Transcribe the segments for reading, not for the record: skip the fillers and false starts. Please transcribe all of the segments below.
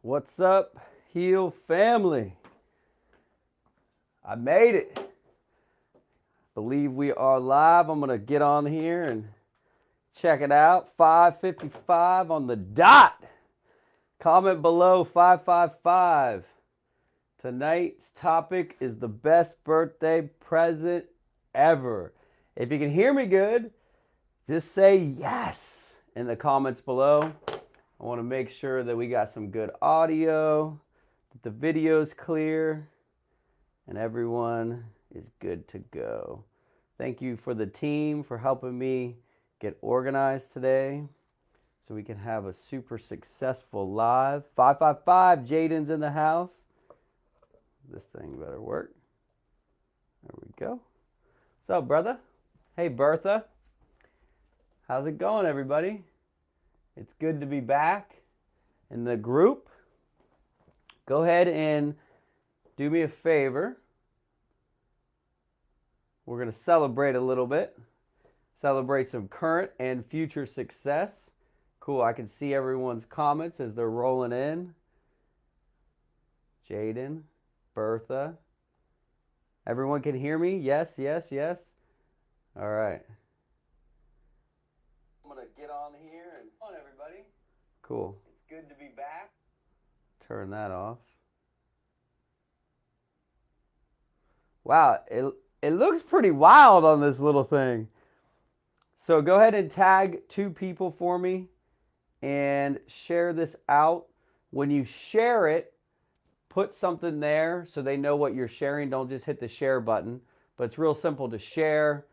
What's up, Heal family? I made it. Believe we are live. I'm going to get on here and check it out. 5:55 on the dot. Comment below 555. Tonight's topic is the best birthday present ever. If you can hear me good, just say yes in the comments below. I want to make sure that we got some good audio, that the video's clear, and everyone is good to go. Thank you for the team for helping me get organized today so we can have a super successful live. 555, Jaden's in the house. This thing better work. There we go. What's up, brother? Hey, Bertha. How's it going, everybody? It's good to be back in the group. Go ahead and do me a favor. We're going to celebrate a little bit. Celebrate some current and future success. Cool, I can see everyone's comments as they're rolling in. Jaden, Bertha. Everyone can hear me? Yes, yes, yes. All right. I'm going to get on here and on everybody. Cool. It's good to be back. Turn that off. Wow, it looks pretty wild on this little thing. So go ahead and tag 2 people for me and share this out. When you share it, put something there so they know what you're sharing. Don't just hit the share button. But it's real simple to share.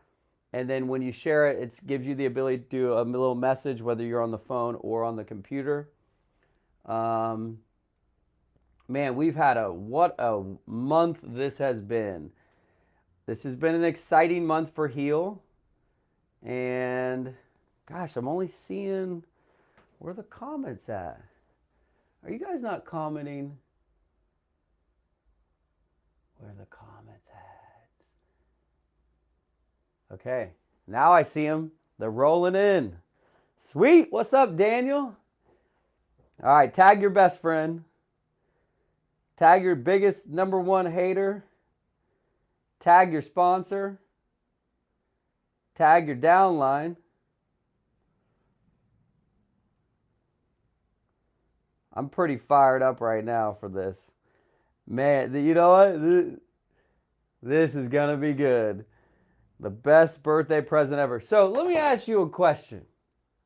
And then when you share it, it gives you the ability to do a little message, whether you're on the phone or on the computer. Man, we've had what a month this has been. This has been an exciting month for Heal. And gosh, I'm only seeing, where are the comments at? Are you guys not commenting? Where are the comments at? Okay, now I see them. They're rolling in. Sweet. What's up, Daniel? All right, tag your best friend. Tag your biggest #1 hater. Tag your sponsor. Tag your downline. I'm pretty fired up right now for this. Man, you know what? This is going to be good. The best birthday present ever. So let me ask you a question.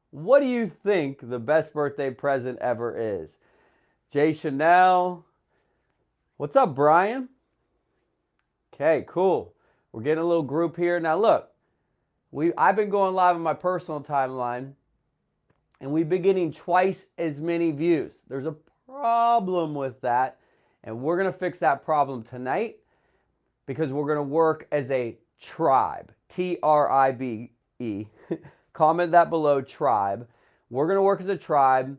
What do you think the best birthday present ever is? Jay Chanel. What's up, Brian? Okay, cool. We're getting a little group here. Now look, I've been going live on my personal timeline, and we've been getting twice as many views. There's a problem with that, and we're going to fix that problem tonight because we're going to work as a tribe. T-R-I-B-E. Comment that below, tribe. We're going to work as a tribe.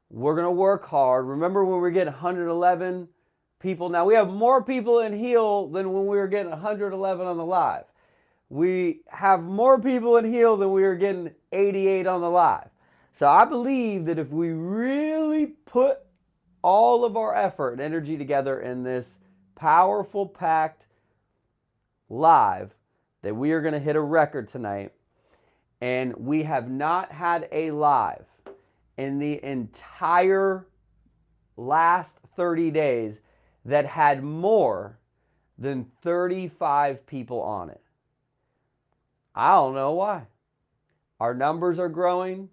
We're going to work hard. Remember when we were getting 111 people? Now we have more people in Heal than when we were getting 111 on the live. We have more people in Heal than we were getting 88 on the live. So I believe that if we really put all of our effort and energy together in this powerful, packed live, that we are going to hit a record tonight. And we have not had a live in the entire last 30 days that had more than 35 people on it. I don't know why. Our numbers are growing.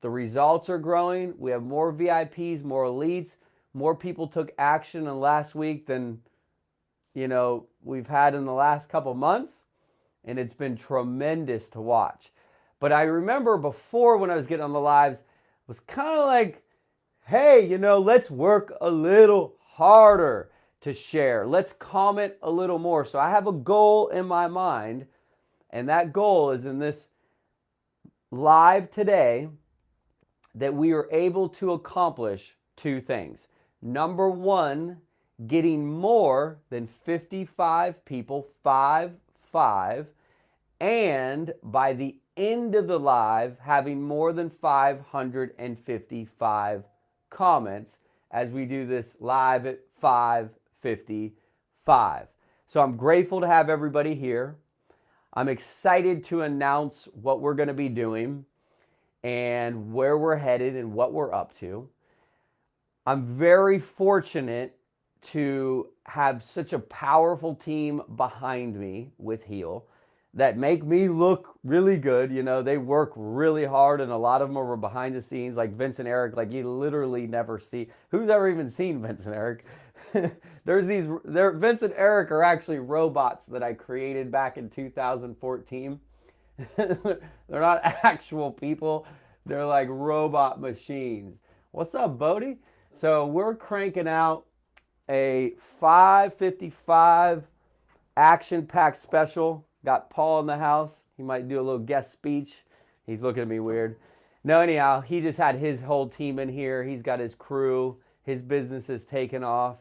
The results are growing. We have more VIPs, more elites. More people took action in last week than, we've had in the last couple months. And it's been tremendous to watch. But I remember before when I was getting on the lives, it was kind of like, hey, let's work a little harder to share. Let's comment a little more. So I have a goal in my mind, and that goal is in this live today that we are able to accomplish 2 things. Number 1, getting more than 55 people, 5, and by the end of the live, having more than 555 comments as we do this live at 5:55. So I'm grateful to have everybody here. I'm excited to announce what we're going to be doing and where we're headed and what we're up to. I'm very fortunate to have such a powerful team behind me with Heal that make me look really good. You know, they work really hard, and a lot of them are behind the scenes, like Vince and Eric. Like, you literally never see. Who's ever even seen Vince and Eric? Vince and Eric are actually robots that I created back in 2014. They're not actual people. They're like robot machines. What's up, Bodie? So we're cranking out a 5:55 action-packed special. Got Paul in the house. He might do a little guest speech. He's looking at me weird. No, anyhow, he just had his whole team in here. He's got his crew. His business is taken off.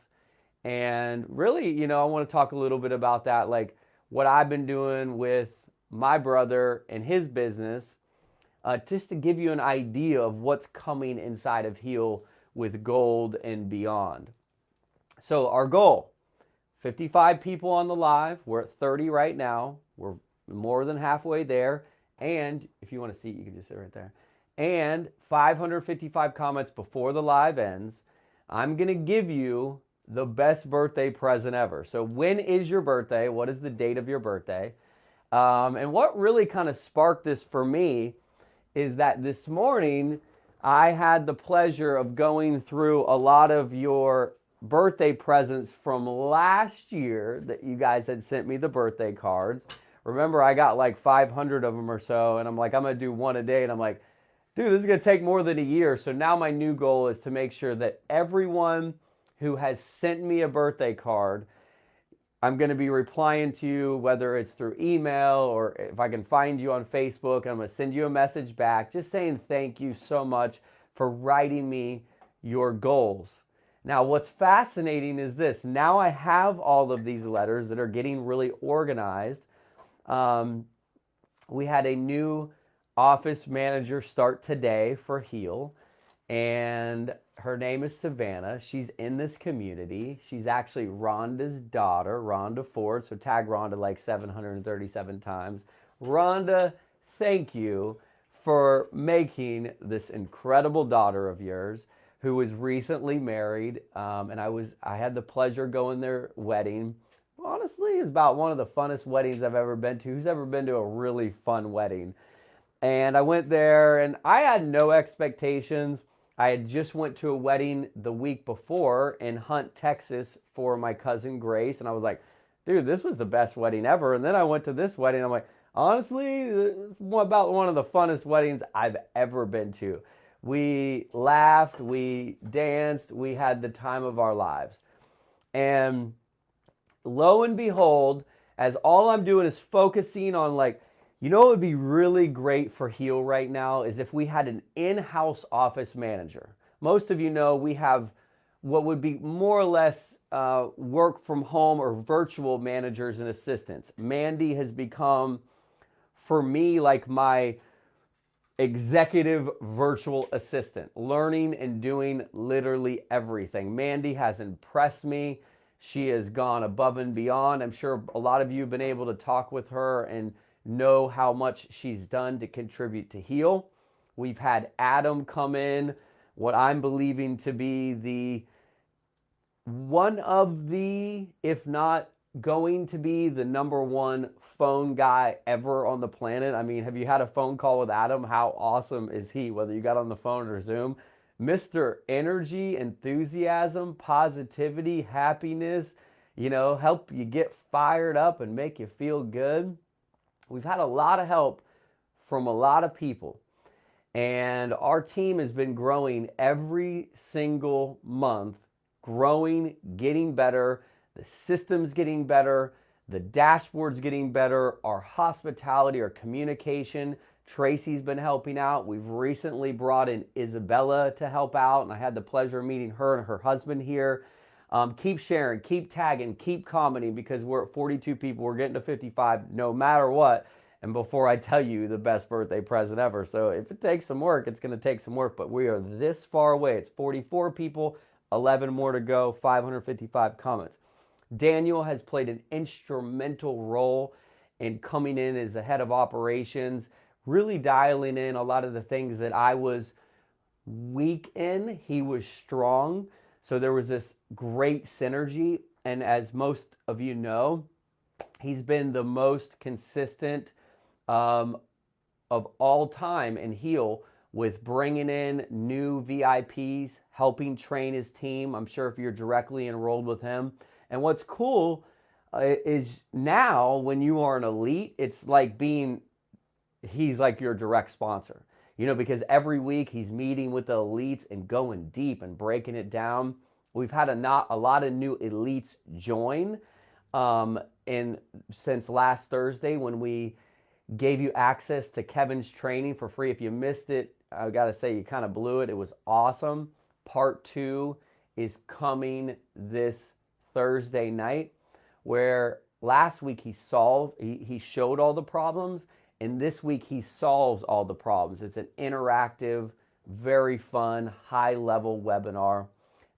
And really, you know, I want to talk a little bit about that, like what I've been doing with my brother and his business, just to give you an idea of what's coming inside of Heal with Gold and beyond. So our goal, 55 people on the live. We're at 30 right now. We're more than halfway there. And if you want to see, you can just sit right there. And 555 comments before the live ends. I'm going to give you the best birthday present ever. So when is your birthday? What is the date of your birthday? And what really kind of sparked this for me is that this morning I had the pleasure of going through a lot of your birthday presents from last year that you guys had sent me the birthday cards. Remember, I got like 500 of them or so, and I'm like, I'm going to do one a day. And I'm like, dude, this is going to take more than a year. So now my new goal is to make sure that everyone who has sent me a birthday card, I'm going to be replying to you, whether it's through email or if I can find you on Facebook, I'm going to send you a message back just saying thank you so much for writing me your goals. Now, what's fascinating is this. Now I have all of these letters that are getting really organized. We had a new office manager start today for Heal, and her name is Savannah. She's in this community. She's actually Rhonda's daughter, Rhonda Ford. So tag Rhonda like 737 times. Rhonda, thank you for making this incredible daughter of yours who was recently married. And I had the pleasure going their wedding. Honestly, it's about one of the funnest weddings I've ever been to. Who's ever been to a really fun wedding? And I went there and I had no expectations. I had just went to a wedding the week before in Hunt, Texas for my cousin Grace. And I was like, dude, this was the best wedding ever. And then I went to this wedding. I'm like, honestly, it's about one of the funnest weddings I've ever been to. We laughed, we danced, we had the time of our lives. And lo and behold, as all I'm doing is focusing on like, you know what would be really great for Heal right now is if we had an in-house office manager. Most of you know we have what would be more or less work from home or virtual managers and assistants. Mandy has become, for me, like my executive virtual assistant, learning and doing literally everything. Mandy has impressed me. She has gone above and beyond. I'm sure a lot of you have been able to talk with her and know how much she's done to contribute to Heal. We've had Adam come in, what I'm believing to be one of the, if not going to be the #1 phone guy ever on the planet. I mean, have you had a phone call with Adam? How awesome is he? Whether you got on the phone or Zoom, Mr. Energy, enthusiasm, positivity, happiness, you know, help you get fired up and make you feel good. We've had a lot of help from a lot of people, and our team has been growing every single month, growing, getting better, the system's getting better, the dashboard's getting better, our hospitality, our communication. Tracy's been helping out. We've recently brought in Isabella to help out, and I had the pleasure of meeting her and her husband here. Keep sharing, keep tagging, keep commenting, because we're at 42 people. We're getting to 55 no matter what. And before I tell you the best birthday present ever. So if it takes some work, it's going to take some work. But we are this far away. It's 44 people 11 more to go, 555 comments. Daniel has played an instrumental role in coming in as the head of operations, really dialing in a lot of the things that I was weak in. He was strong. So there was this great synergy. And as most of you know, he's been the most consistent of all time in Heal with bringing in new VIPs, helping train his team. I'm sure if you're directly enrolled with him. And what's cool is now when you are an elite, it's like he's like your direct sponsor. You know, because every week he's meeting with the elites and going deep and breaking it down. We've had a lot of new elites join and since last Thursday when we gave you access to Kevin's training for free. If you missed it, I got to say you kind of blew it. It was awesome. Part 2 is coming this Thursday night, where last week he showed all the problems, and this week he solves all the problems. It's an interactive, very fun, high-level webinar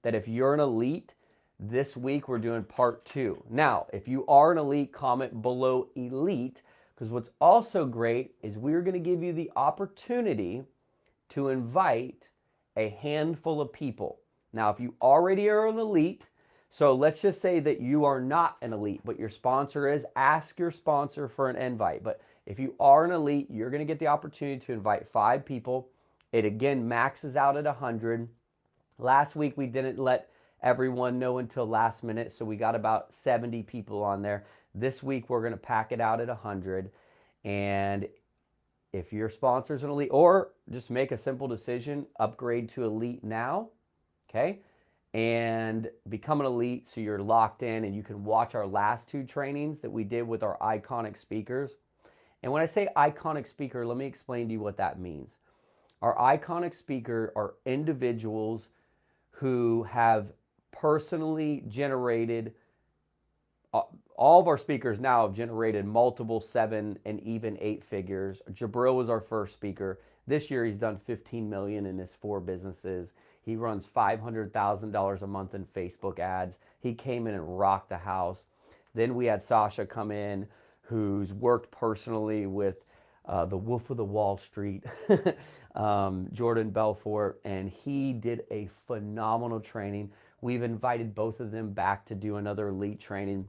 that if you're an elite, this week we're doing part 2. Now, if you are an elite, comment below elite, because what's also great is we're going to give you the opportunity to invite a handful of people. Now, if you already are an elite, so let's just say that you are not an elite, but your sponsor is, ask your sponsor for an invite. But if you are an elite, you're going to get the opportunity to invite 5 people. It again maxes out at 100. Last week we didn't let everyone know until last minute, so we got about 70 people on there. This week we're going to pack it out at 100. And if your sponsor's an elite, or just make a simple decision, upgrade to elite now, okay? And become an elite so you're locked in and you can watch our last 2 trainings that we did with our iconic speakers. And when I say iconic speaker, let me explain to you what that means. Our iconic speaker are individuals who have personally generated, all of our speakers now have generated multiple 7 and even 8 figures. Jabril was our first speaker. This year he's done $15 million in his 4 businesses. He runs $500,000 a month in Facebook ads. He came in and rocked the house. Then we had Sasha come in, who's worked personally with the Wolf of the Wall Street, Jordan Belfort, and he did a phenomenal training. We've invited both of them back to do another elite training.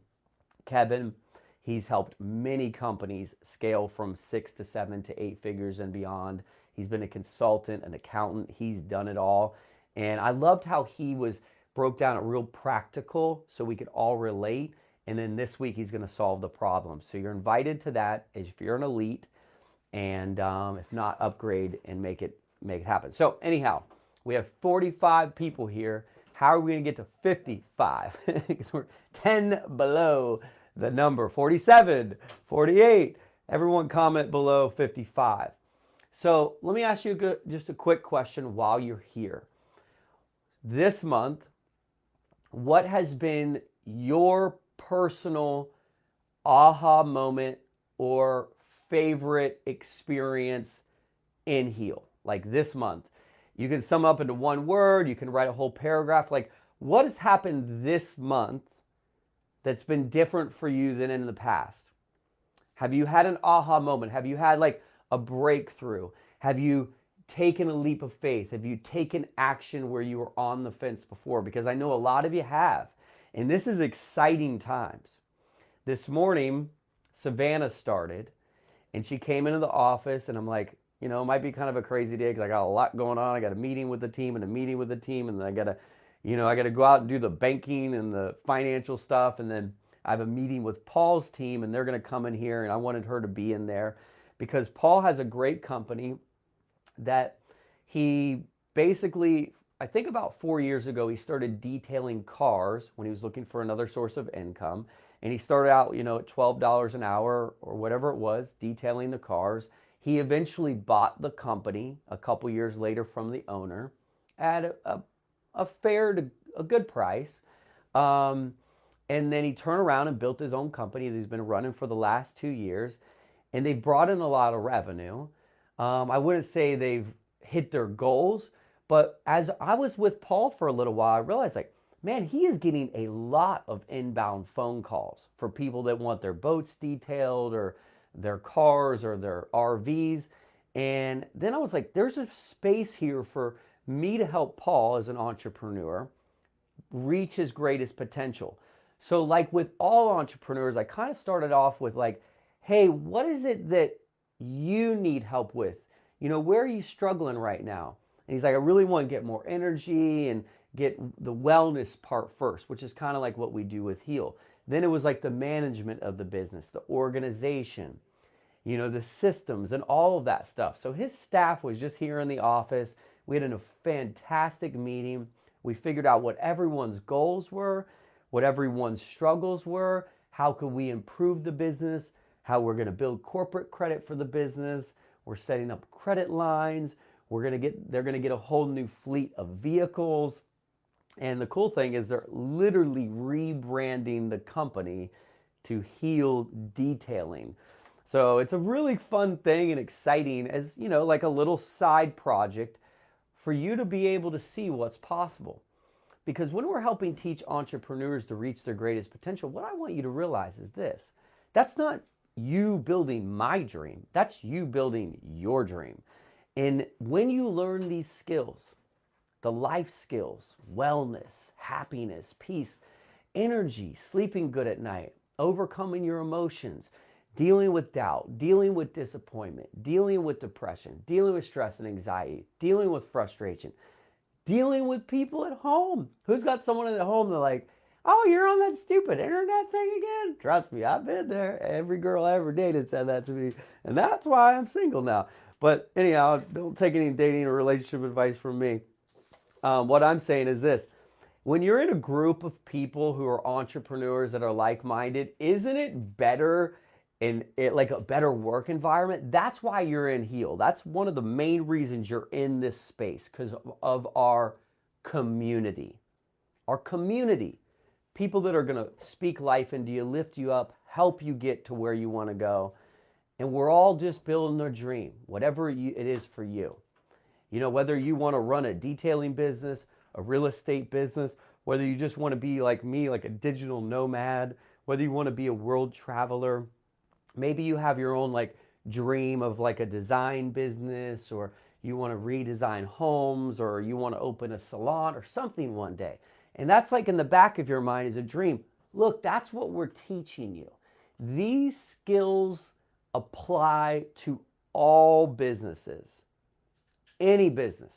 Kevin, he's helped many companies scale from 6 to 7 to 8 figures and beyond. He's been a consultant, an accountant. He's done it all. And I loved how he broke down it real practical so we could all relate. And then this week he's going to solve the problem. So you're invited to that if you're an elite, and if not, upgrade and make it happen. So anyhow, we have 45 people here. How are we going to get to 55? Because we're 10 below the number. 47, 48. Everyone comment below 55. So let me ask you just a quick question while you're here. This month, what has been your personal aha moment or favorite experience in Heal? Like this month. You can sum up into one word. You can write a whole paragraph. Like, what has happened this month that's been different for you than in the past? Have you had an aha moment? Have you had like a breakthrough? Have you taken a leap of faith? Have you taken action where you were on the fence before? Because I know a lot of you have. And this is exciting times. This morning, Savannah started, and she came into the office, and I'm like, you know, it might be kind of a crazy day because I got a lot going on. I got a meeting with the team and a meeting with the team, and then I got to go out and do the banking and the financial stuff, and then I have a meeting with Paul's team, and they're going to come in here, and I wanted her to be in there because Paul has a great company that he basically, I think about 4 years ago, he started detailing cars when he was looking for another source of income. And he started out, you know, at $12 an hour or whatever it was, detailing the cars. He eventually bought the company a couple years later from the owner at a good price. And then he turned around and built his own company that he's been running for the last 2 years. And they've brought in a lot of revenue. I wouldn't say they've hit their goals, But as I was with Paul for a little while, I realized like, man, he is getting a lot of inbound phone calls for people that want their boats detailed or their cars or their RVs. And then I was like, there's a space here for me to help Paul as an entrepreneur reach his greatest potential. So, like with all entrepreneurs, I kind of started off with like, hey, what is it that you need help with? You know, where are you struggling right now? And he's like, I really want to get more energy and get the wellness part first, which is kind of like what we do with Heal. Then it was like the management of the business, the organization, you know, the systems and all of that stuff. So his staff was just here in the office. We had a fantastic meeting. We figured out what everyone's goals were, what everyone's struggles were, how could we improve the business, how we're going to build corporate credit for the business. We're setting up credit lines. They're going to get a whole new fleet of vehicles. And the cool thing is they're literally rebranding the company to Heal Detailing. So it's a really fun thing and exciting as, you know, like a little side project for you to be able to see what's possible. Because when we're helping teach entrepreneurs to reach their greatest potential, what I want you to realize is this. That's not you building my dream. That's you building your dream. And when you learn these skills, the life skills, wellness, happiness, peace, energy, sleeping good at night, overcoming your emotions, dealing with doubt, dealing with disappointment, dealing with depression, dealing with stress and anxiety, dealing with frustration, dealing with people at home. Who's got someone at home that's like, oh, you're on that stupid internet thing again? Trust me, I've been there. Every girl I ever dated said that to me. And that's why I'm single now. But anyhow, don't take any dating or relationship advice from me. What I'm saying is this. When you're in a group of people who are entrepreneurs that are like-minded, isn't it better in it like a better work environment? That's why you're in Heal. That's one of the main reasons you're in this space, because of our community. Our community. People that are going to speak life into you, lift you up, help you get to where you want to go. And we're all just building a dream, whatever it is for you. You know, whether you want to run a detailing business, a real estate business, whether you just want to be like me, like a digital nomad, whether you want to be a world traveler, maybe you have your own like dream of like a design business, or you want to redesign homes, or you want to open a salon or something one day. And that's like in the back of your mind is a dream. Look, that's what we're teaching you. These skills apply to all businesses. Any business.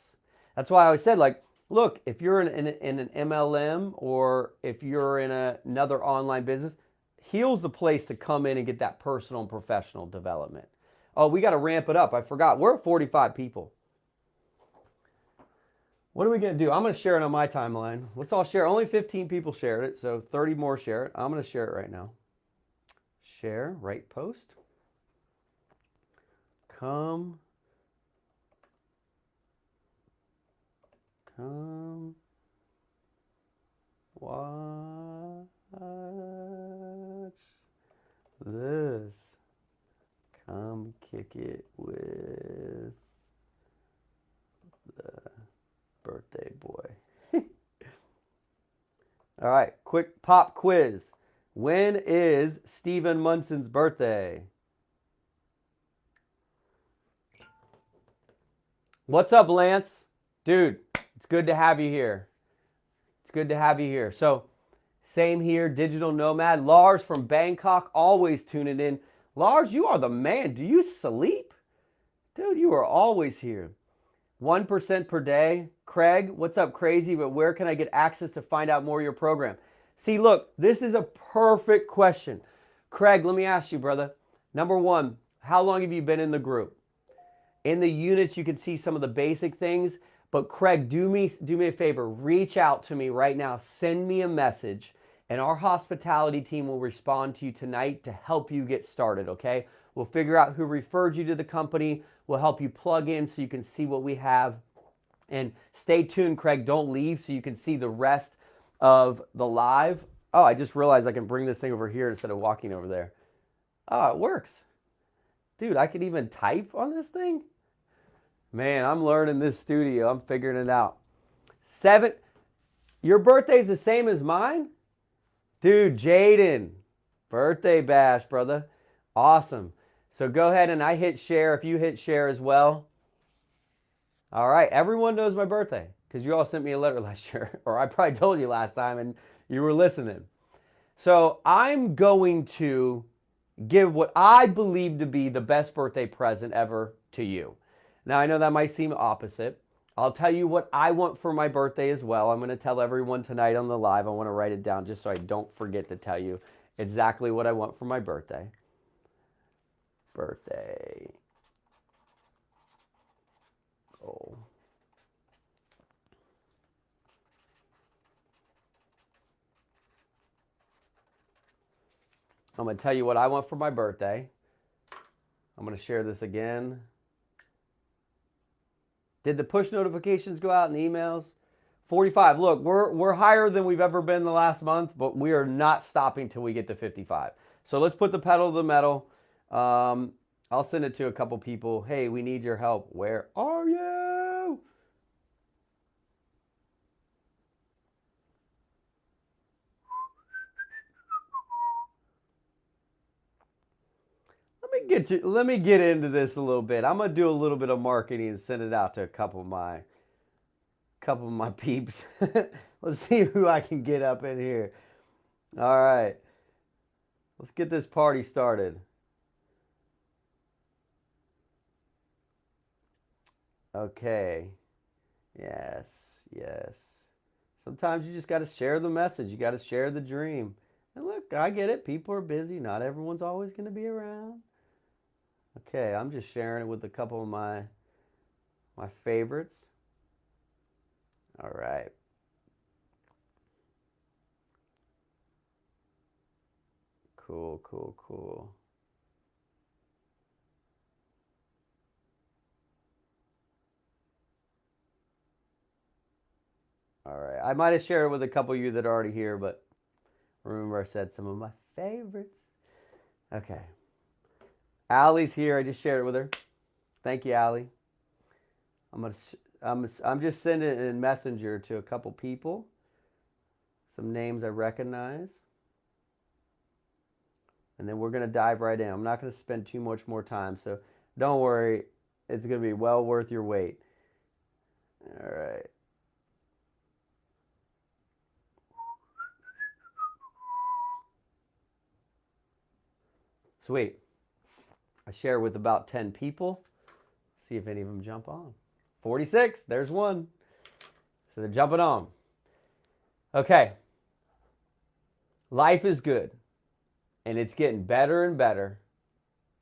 That's why I always said, like, look, if you're in an MLM or if you're in another online business, Heal's the place to come in and get that personal and professional development. Oh, we got to ramp it up. I forgot. We're at 45 people. What are we going to do? I'm going to share it on my timeline. Let's all share. Only 15 people shared it, so 30 more share it. I'm going to share it right now. Share, right post. Come watch this. Come kick it with the birthday boy. All right, quick pop quiz. When is Stephen Munson's birthday? What's up, Lance? Dude, it's good to have you here. It's good to have you here. So, same here, digital nomad. Lars from Bangkok, always tuning in. Lars, you are the man. Do you sleep? Dude, you are always here. 1% per day. Craig, what's up, crazy? But where can I get access to find out more of your program? See, look, this is a perfect question. Craig, let me ask you, brother. Number one, how long have you been in the group? In the units, you can see some of the basic things. But Craig, do me a favor. Reach out to me right now. Send me a message, and our hospitality team will respond to you tonight to help you get started, okay? We'll figure out who referred you to the company. We'll help you plug in so you can see what we have. And stay tuned, Craig. Don't leave so you can see the rest of the live. Oh, I just realized I can bring this thing over here instead of walking over there. Oh, it works. Dude, I can even type on this thing? Man, I'm learning this studio. I'm figuring it out. 7. Your birthday's the same as mine? Dude, Jaden. Birthday bash, brother. Awesome. So go ahead and I hit share. If you hit share as well. All right. Everyone knows my birthday because you all sent me a letter last year. Or I probably told you last time and you were listening. So I'm going to give what I believe to be the best birthday present ever to you. Now, I know that might seem opposite. I'll tell you what I want for my birthday as well. I'm going to tell everyone tonight on the live. I want to write it down just so I don't forget to tell you exactly what I want for my birthday. Birthday. Oh. I'm going to tell you what I want for my birthday. I'm going to share this again. Did the push notifications go out in the emails? 45. Look, we're higher than we've ever been the last month, but we are not stopping till we get to 55. So let's put the pedal to the metal. I'll send it to a couple people. Hey, we need your help. Where are you? Let me get into this a little bit. I'm gonna do a little bit of marketing and send it out to a couple of my peeps. Let's see who I can get up in here. All right. Let's get this party started. Okay. Yes. Yes. Sometimes you just got to share the message. You got to share the dream. And look, I get it. People are busy. Not everyone's always going to be around. Okay, I'm just sharing it with a couple of my favorites. All right. Cool, cool, cool. All right. I might have shared it with a couple of you that are already here, but remember I said some of my favorites. Okay. Allie's here. I just shared it with her. Thank you, Allie. I'm just sending it in Messenger to a couple people. Some names I recognize. And then we're going to dive right in. I'm not going to spend too much more time, so don't worry. It's going to be well worth your wait. All right. Sweet. I share with about 10 people. See if any of them jump on. 46. There's one. So they're jumping on. Okay. Life is good. And it's getting better and better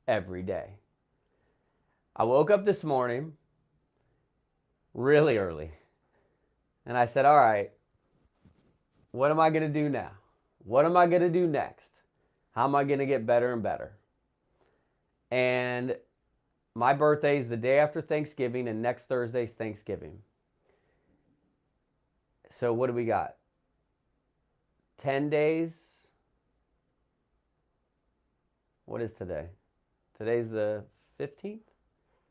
every day. I woke up this morning really early. And I said, all right, what am I going to do now? What am I going to do next? How am I going to get better and better? And my birthday is the day after Thanksgiving, and next Thursday's Thanksgiving. So what do we got? 10 days? What is today? Today's the 15th?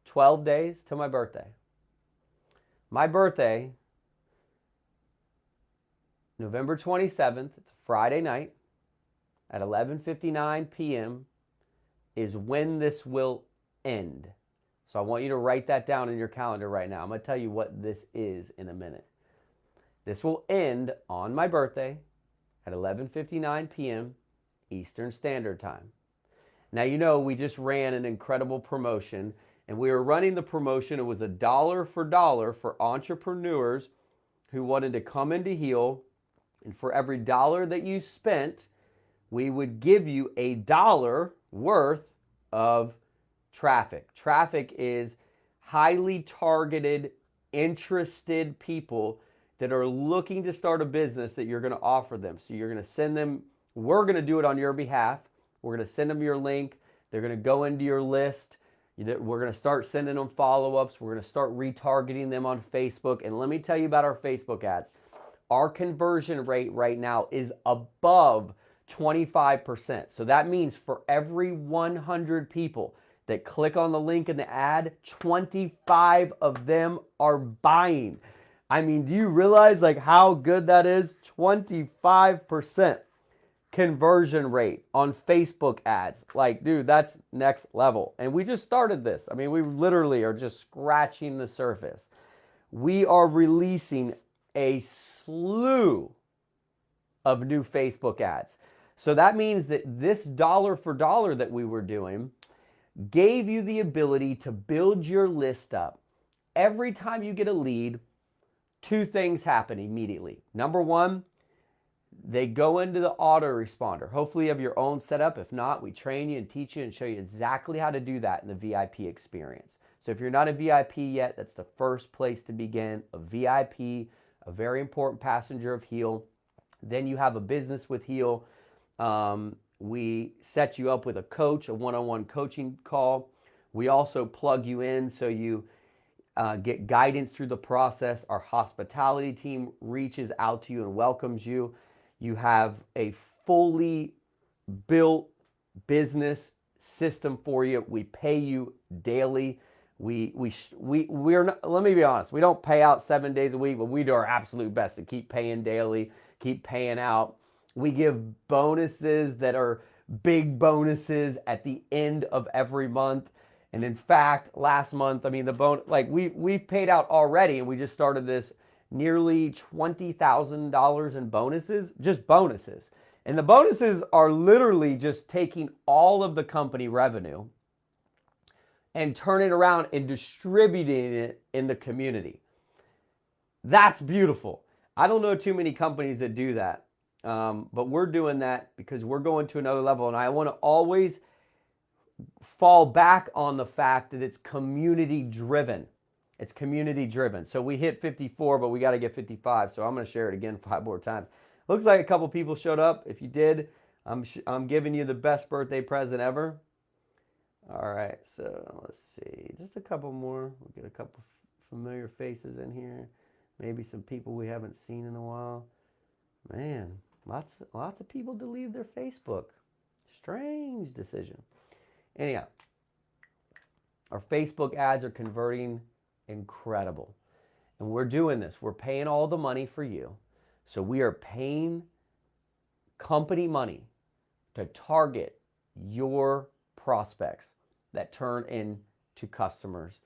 12 days to my birthday. My birthday, November 27th, it's a Friday night at 11:59 p.m. is when this will end. So I want you to write that down in your calendar right now. I'm going to tell you what this is in a minute. This will end on my birthday at 11:59 p.m. Eastern Standard Time. Now, you know, we just ran an incredible promotion, and we were running the promotion. It was $1 for dollar for entrepreneurs who wanted to come into Heal, and for every dollar that you spent, we would give you $1 worth of traffic. Traffic is highly targeted, interested people that are looking to start a business that you're going to offer them. So you're going to send them, we're going to do it on your behalf. We're going to send them your link. They're going to go into your list. We're going to start sending them follow-ups. We're going to start retargeting them on Facebook. And let me tell you about our Facebook ads. Our conversion rate right now is above 25%. So that means for every 100 people that click on the link in the ad, 25 of them are buying. I mean, do you realize like how good that is? 25% conversion rate on Facebook ads. Like, dude, that's next level. And we just started this. I mean, we literally are just scratching the surface. We are releasing a slew of new Facebook ads. So that means that this dollar for dollar that we were doing gave you the ability to build your list up. Every time you get a lead, two things happen immediately. Number one, they go into the autoresponder. Hopefully you have your own setup. If not, we train you and teach you and show you exactly how to do that in the VIP experience. So if you're not a VIP yet, that's the first place to begin. A VIP, a very important passenger of Heal. Then you have a business with Heal. We set you up with a coach, a one-on-one coaching call. We also plug you in so you get guidance through the process. Our hospitality team reaches out to you and welcomes you. You have a fully built business system for you. We pay you daily. We're not, let me be honest, we don't pay out 7 days a week, but we do our absolute best to keep paying daily, keep paying out. We give bonuses that are big bonuses at the end of every month. And in fact, last month, I mean, we've paid out already, and we just started this, nearly $20,000 in bonuses, just bonuses. And the bonuses are literally just taking all of the company revenue and turning it around and distributing it in the community. That's beautiful. I don't know too many companies that do that. But we're doing that because we're going to another level. And I want to always fall back on the fact that it's community driven. It's community driven. So we hit 54, but we got to get 55. So I'm going to share it again 5 more times. Looks like a couple people showed up. If you did, I'm giving you the best birthday present ever. All right, so let's see. Just a couple more. We'll get a couple familiar faces in here. Maybe some people we haven't seen in a while. Man, lots of people delete their Facebook. Strange decision. Anyhow, our Facebook ads are converting incredible. And we're doing this. We're paying all the money for you. So we are paying company money to target your prospects that turn into customers.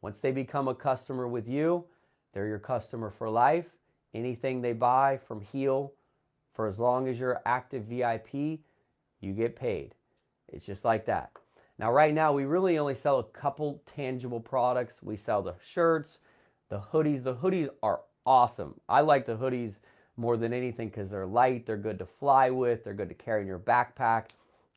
Once they become a customer with you, they're your customer for life. Anything they buy from Heal, for as long as you're active VIP, you get paid. It's just like that. Now, right now, we really only sell a couple tangible products. We sell the shirts, the hoodies. The hoodies are awesome. I like the hoodies more than anything because they're light, they're good to fly with, they're good to carry in your backpack.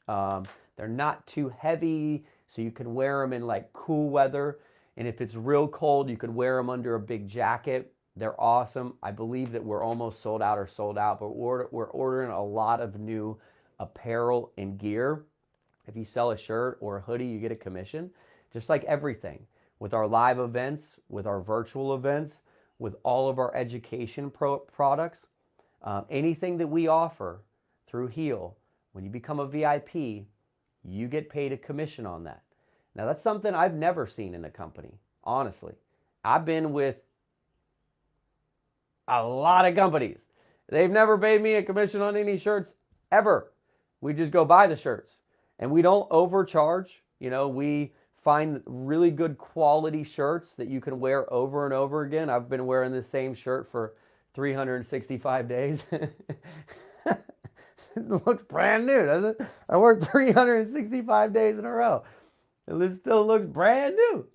They're not too heavy, so you can wear them in like cool weather. And if it's real cold, you could wear them under a big jacket. They're awesome. I believe that we're almost sold out or sold out, but we're ordering a lot of new apparel and gear. If you sell a shirt or a hoodie, you get a commission, just like everything. With our live events, with our virtual events, with all of our education products, anything that we offer through Heal, when you become a VIP, you get paid a commission on that. Now, that's something I've never seen in a company, honestly. I've been with a lot of companies. They've never paid me a commission on any shirts ever. We just go buy the shirts. And we don't overcharge. You know, we find really good quality shirts that you can wear over and over again. I've been wearing the same shirt for 365 days. It looks brand new, doesn't it? I worked 365 days in a row. It still looks brand new.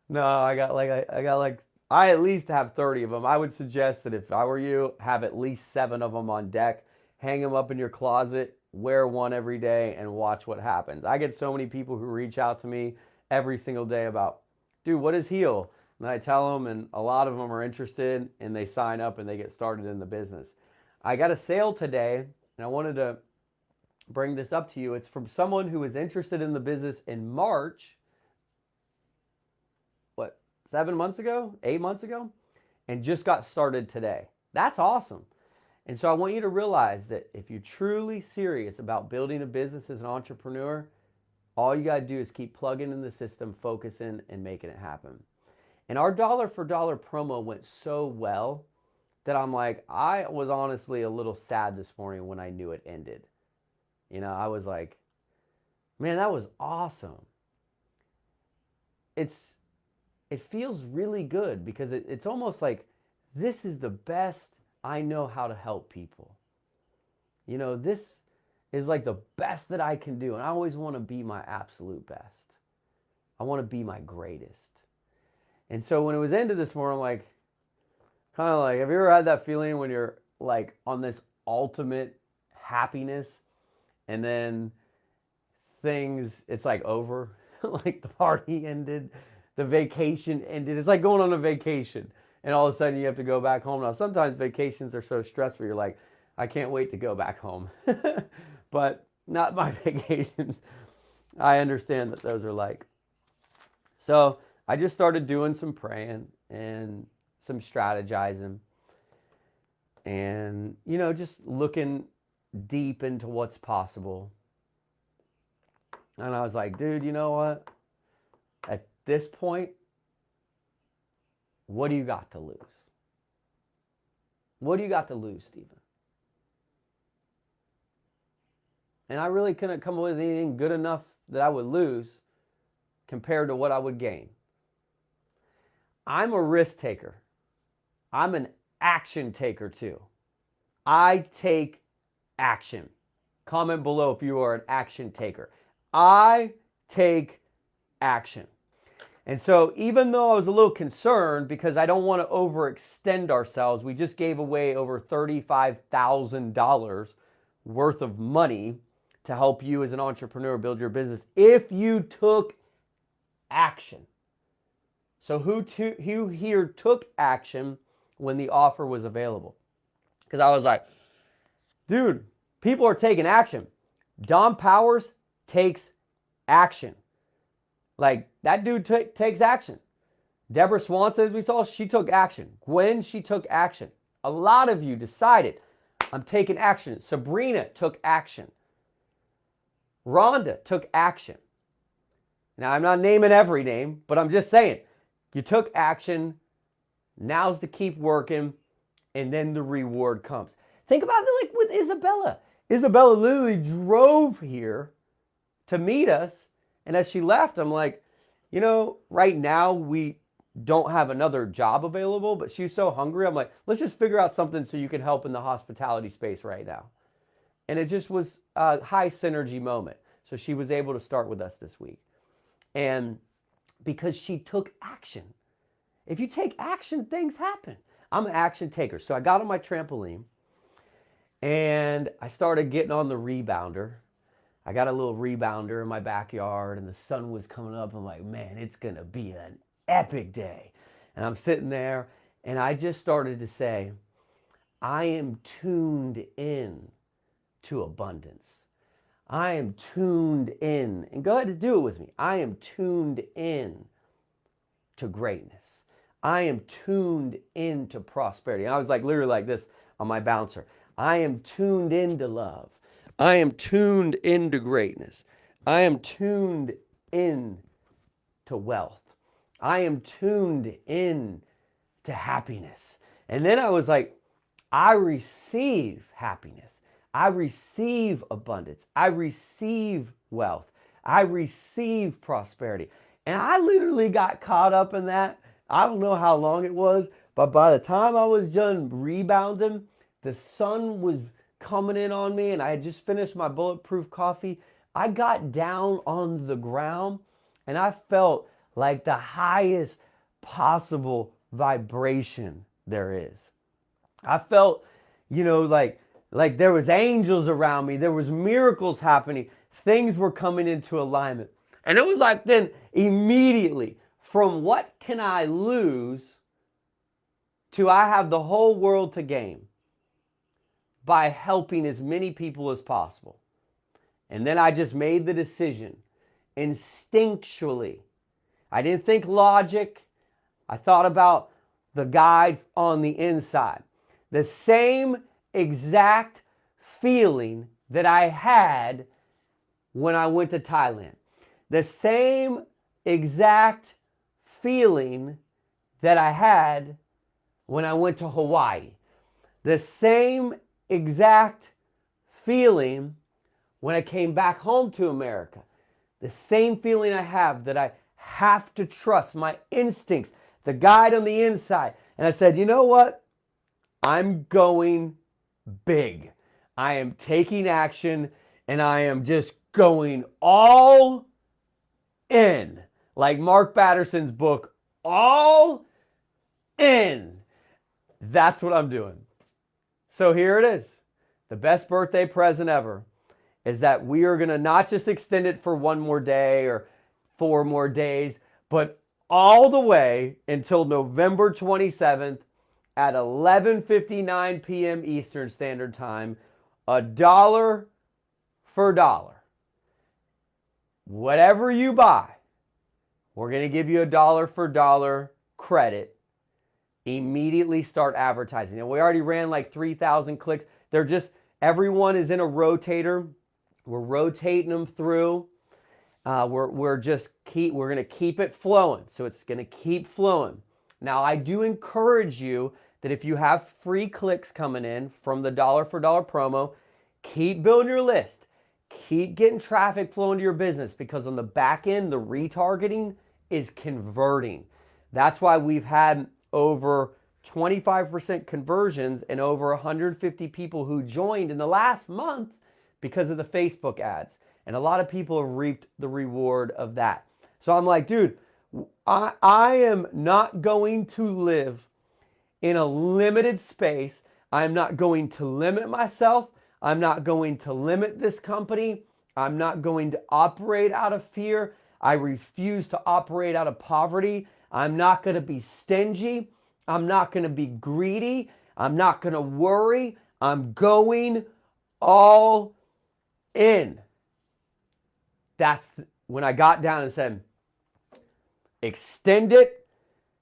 No, I at least have 30 of them. I would suggest that if I were you, have at least 7 of them on deck. Hang them up in your closet. Wear one every day and watch what happens. I get so many people who reach out to me every single day about, dude, what is Heal? And I tell them, and a lot of them are interested, and they sign up and they get started in the business. I got a sale today, and I wanted to bring this up to you. It's from someone who was interested in the business in March, 7 months ago, 8 months ago, and just got started today. That's awesome. And so I want you to realize that if you're truly serious about building a business as an entrepreneur, All you got to do is keep plugging in the system, focusing, and making it happen. And our dollar for dollar promo went so well that I'm like, I was honestly a little sad this morning when I knew it ended. You know, I was like, man, that was awesome. It feels really good because it's almost like this is the best I know how to help people. You know, this is like the best that I can do. And I always want to be my absolute best. I want to be my greatest. And so when it was ended this morning, I'm like, kind of like, have you ever had that feeling when you're like on this ultimate happiness and then it's like over? Like the party ended, the vacation ended. It's like going on a vacation and all of a sudden you have to go back home. Now, sometimes vacations are so stressful, you're like, I can't wait to go back home. But not my vacations. I understand that those are like. So I just started doing some praying and some strategizing and, you know, just looking deep into what's possible. And I was like, dude, you know what? At this point, what do you got to lose? What do you got to lose, Stephen? And I really couldn't come up with anything good enough that I would lose compared to what I would gain. I'm a risk taker. I'm an action taker too. I take action. Comment below if you are an action taker. I take action. And so even though I was a little concerned because I don't want to overextend ourselves, we just gave away over $35,000 worth of money to help you as an entrepreneur build your business if you took action. So who here took action when the offer was available? Because I was like, dude, people are taking action. Don Powers takes action. Like, that dude takes action. Deborah Swanson, as we saw, she took action. Gwen, she took action. A lot of you decided, I'm taking action. Sabrina took action. Rhonda took action. Now, I'm not naming every name, but I'm just saying, you took action. Now's to keep working, and then the reward comes. Think about it like with Isabella. Isabella literally drove here to meet us, and as she left, I'm like, you know, right now we don't have another job available, but she's so hungry. I'm like, let's just figure out something so you can help in the hospitality space right now. And it just was a high synergy moment. So she was able to start with us this week. And because she took action. If you take action, things happen. I'm an action taker. So I got on my trampoline and I started getting on the rebounder. I got a little rebounder in my backyard and the sun was coming up. I'm like, man, it's going to be an epic day. And I'm sitting there and I just started to say, I am tuned in to abundance. I am tuned in. And go ahead and do it with me. I am tuned in to greatness. I am tuned into prosperity. And I was like literally like this on my bouncer. I am tuned into love. I am tuned into greatness. I am tuned in to wealth. I am tuned in to happiness. And then I was like, I receive happiness. I receive abundance. I receive wealth. I receive prosperity. And I literally got caught up in that. I don't know how long it was, but by the time I was done rebounding, the sun was coming in on me and I had just finished my bulletproof coffee. I got down on the ground and I felt like the highest possible vibration there is. I felt, like there was angels around me. There was miracles happening. Things were coming into alignment. And it was like then immediately from what can I lose to I have the whole world to gain by helping as many people as possible. And then I just made the decision instinctually. I didn't think logic. I thought about the guide on the inside. The same exact feeling that I had when I went to Thailand. the same exact feeling that I had when I went to Hawaii. The same exact feeling when I came back home to America. The same feeling I have that I have to trust my instincts, the guide on the inside. And I said, you know what? I'm going big. I am taking action and I am just going all in. Like Mark Batterson's book, All In. That's what I'm doing. So here it is. The best birthday present ever is that we are going to not just extend it for one more day or 4 more days, but all the way until November 27th at 11:59 p.m. Eastern Standard Time, $1 for $1. Whatever you buy, we're going to give you $1 for $1 credit. Immediately start advertising. And we already ran like 3,000 clicks. They're just, everyone is in a rotator. We're rotating them through. We're going to keep it flowing. So it's going to keep flowing. Now, I do encourage you that if you have free clicks coming in from the $1 for $1 promo, keep building your list. Keep getting traffic flowing to your business, because on the back end, the retargeting is converting. That's why we've had over 25% conversions and over 150 people who joined in the last month because of the Facebook ads. And a lot of people have reaped the reward of that. So I'm like, dude, I am not going to live in a limited space. I'm not going to limit myself. I'm not going to limit this company. I'm not going to operate out of fear. I refuse to operate out of poverty. I'm not going to be stingy. I'm not going to be greedy. I'm not going to worry. I'm going all in. That's when I got down and said, extend it,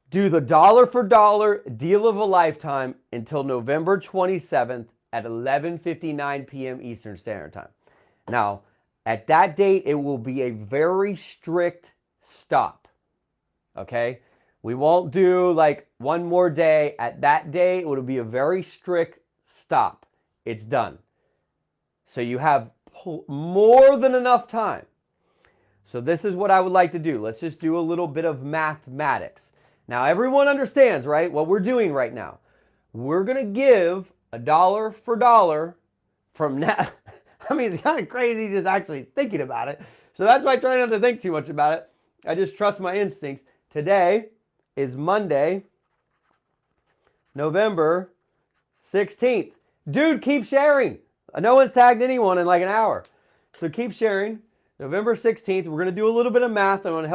do the $1 for $1 deal of a lifetime until November 27th at 11:59 p.m. Eastern Standard Time. Now, at that date, it will be a very strict stop. Okay? We won't do like one more day. At that day, it will be a very strict stop. It's done. So you have more than enough time. So this is what I would like to do. Let's just do a little bit of mathematics. Now, everyone understands, right, what we're doing right now. We're going to give $1 for $1 from now. I mean, it's kind of crazy just actually thinking about it. So that's why I try not to think too much about it. I just trust my instincts. Today is Monday, November 16th. Dude, keep sharing. No one's tagged anyone in like an hour. So keep sharing. November 16th, we're going to do a little bit of math. I'm going to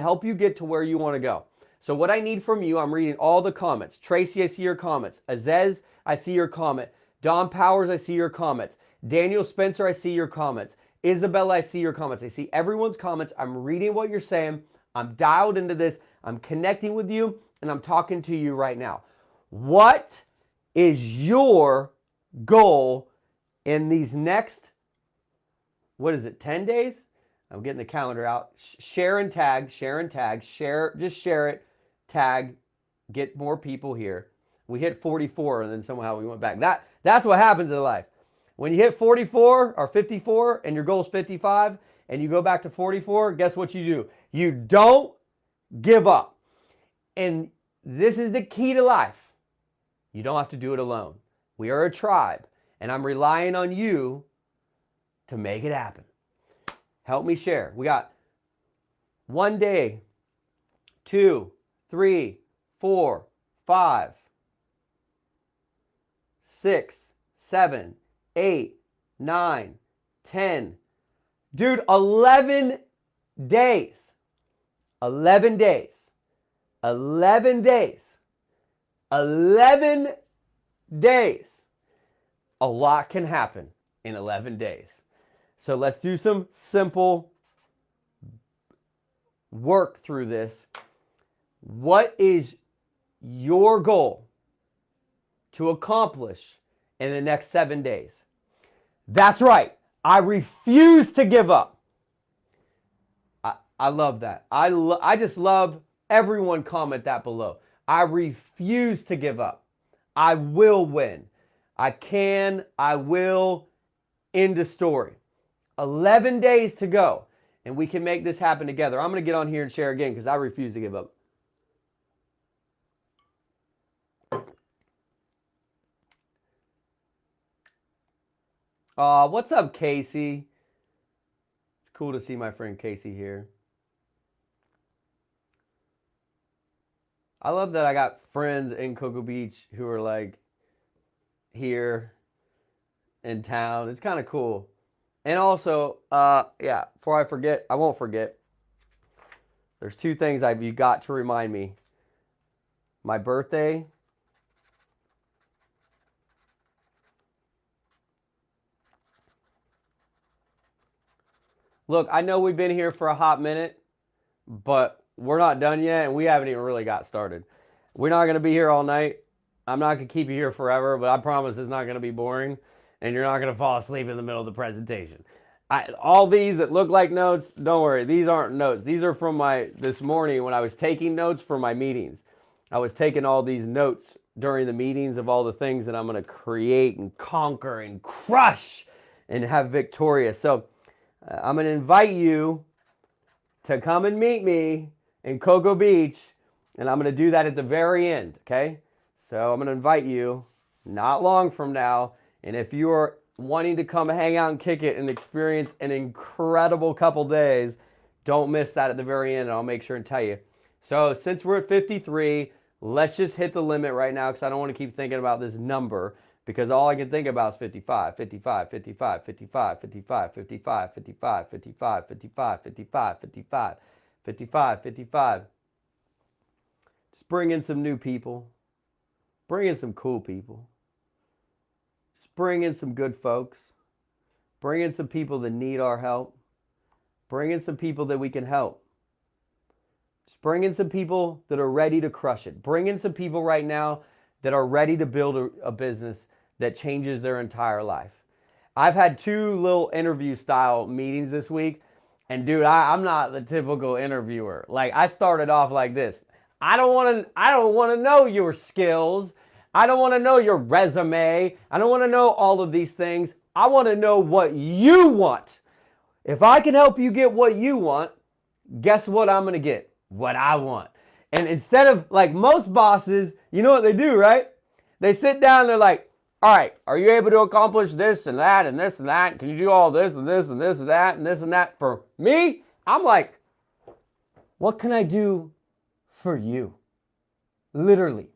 help you get to where you want to go. So what I need from you, I'm reading all the comments. Tracy, I see your comments. Azez, I see your comment. Don Powers, I see your comments. Daniel Spencer, I see your comments. Isabella, I see your comments. I see everyone's comments. I'm reading what you're saying. I'm dialed into this. I'm connecting with you, and I'm talking to you right now. What is your goal in these next, 10 days? I'm getting the calendar out. Share and tag, just share it, tag, get more people here. We hit 44 and then somehow we went back. That's what happens in life. When you hit 44 or 54 and your goal is 55 and you go back to 44, guess what you do? You don't give up. And this is the key to life. You don't have to do it alone. We are a tribe, and I'm relying on you to make it happen. Help me share. We got 1 day, 2, 3, 4, 5, 6, 7, 8, 9, 10. Dude, 11 days. 11 days. 11 days. 11 days. A lot can happen in 11 days. So let's do some simple work through this. What is your goal to accomplish in the next 7 days? That's right. I refuse to give up. I love that. I just love everyone comment that below. I refuse to give up. I will win. I can, I will. End of story. 11 days to go, and we can make this happen together. I'm going to get on here and share again because I refuse to give up. What's up, Casey? It's cool to see my friend Casey here. I love that I got friends in Cocoa Beach who are like here in town. It's kind of cool. And also, yeah, before I forget, I won't forget. There's two things you got to remind me. My birthday. Look, I know we've been here for a hot minute, but we're not done yet, and we haven't even really got started. We're not going to be here all night. I'm not going to keep you here forever, but I promise it's not going to be boring, and you're not going to fall asleep in the middle of the presentation. All these that look like notes, don't worry. These aren't notes. These are from this morning when I was taking notes for my meetings. I was taking all these notes during the meetings of all the things that I'm going to create and conquer and crush and have victorious. So I'm going to invite you to come and meet me in Cocoa Beach, and I'm going to do that at the very end, okay? So I'm going to invite you not long from now, and if you are wanting to come hang out and kick it and experience an incredible couple days, don't miss that at the very end, and I'll make sure and tell you. So since we're at 53, let's just hit the limit right now because I don't want to keep thinking about this number because all I can think about is 55, 55, 55, 55, 55, 55, 55, 55, 55, 55, 55, 55, 55. Just bring in some new people. Bring in some cool people. Just bring in some good folks. Bring in some people that need our help. Bring in some people that we can help. Just bring in some people that are ready to crush it. Bring in some people right now that are ready to build a business that changes their entire life. I've had 2 little interview style meetings this week. And dude, I'm not the typical interviewer. Like I started off like this. I don't want to know your skills. I don't want to know your resume. I don't want to know all of these things. I want to know what you want. If I can help you get what you want, guess what I'm going to get? What I want. And instead of like most bosses, you know what they do, right? They sit down and they're like, all right, are you able to accomplish this and that and this and that? Can you do all this and this and this and that and this and that for me? I'm like, what can I do for you? Literally.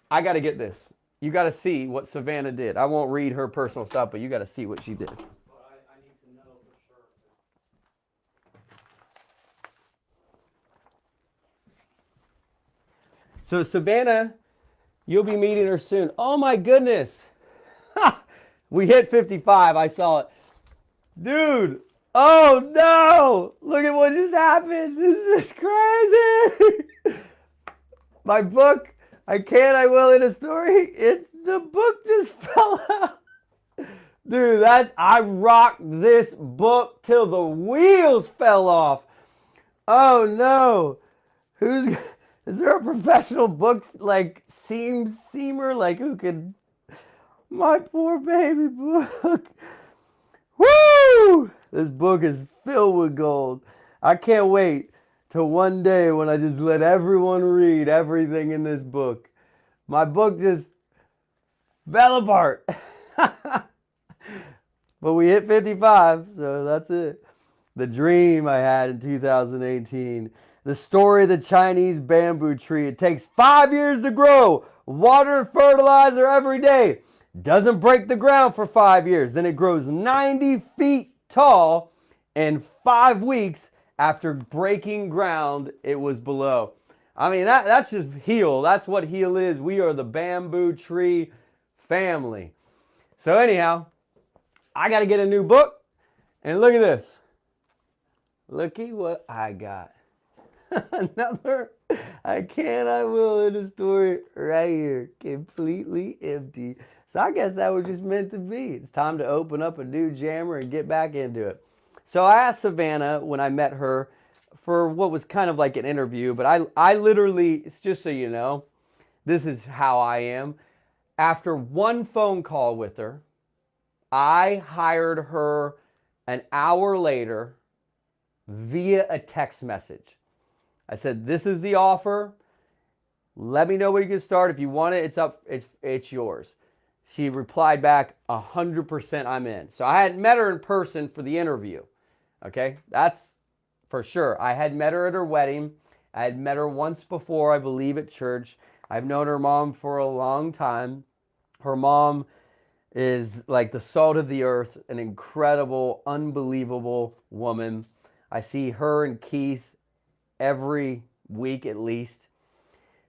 I got to get this. You got to see what Savannah did. I won't read her personal stuff, but you got to see what she did. Well, I need to know for sure. So Savannah, you'll be meeting her soon. Oh my goodness. We hit 55. I saw it. Dude. Oh no. Look at what just happened. This is crazy. My book, I Can, I Will in a Story. The book just fell out. Dude, I rocked this book till the wheels fell off. Oh no. Is there a professional book like seamer like who could? My poor baby book. Woo! This book is filled with gold. I can't wait till one day when I just let everyone read everything in this book. My book just fell apart. But we hit 55, so that's it. The dream I had in 2018. The story of the Chinese bamboo tree. It takes 5 years to grow. Water and fertilizer every day. Doesn't break the ground for 5 years. Then it grows 90 feet tall. And 5 weeks after breaking ground, it was below. I mean, that's just Heal. That's what Heal is. We are the bamboo tree family. So anyhow, I got to get a new book. And look at this. Looky what I got. Another I Can, I Will in a Story right here. Completely empty. So I guess that was just meant to be. It's time to open up a new jammer and get back into it. So I asked Savannah when I met her for what was kind of like an interview, but I literally, it's just so you know, this is how I am. After one phone call with her, I hired her an hour later via a text message. I said, "This is the offer. Let me know where you can start. If you want it, it's yours." She replied back, 100% I'm in. So I hadn't met her in person for the interview. Okay, that's for sure. I had met her at her wedding. I had met her once before, I believe, at church. I've known her mom for a long time. Her mom is like the salt of the earth, an incredible, unbelievable woman. I see her and Keith every week at least.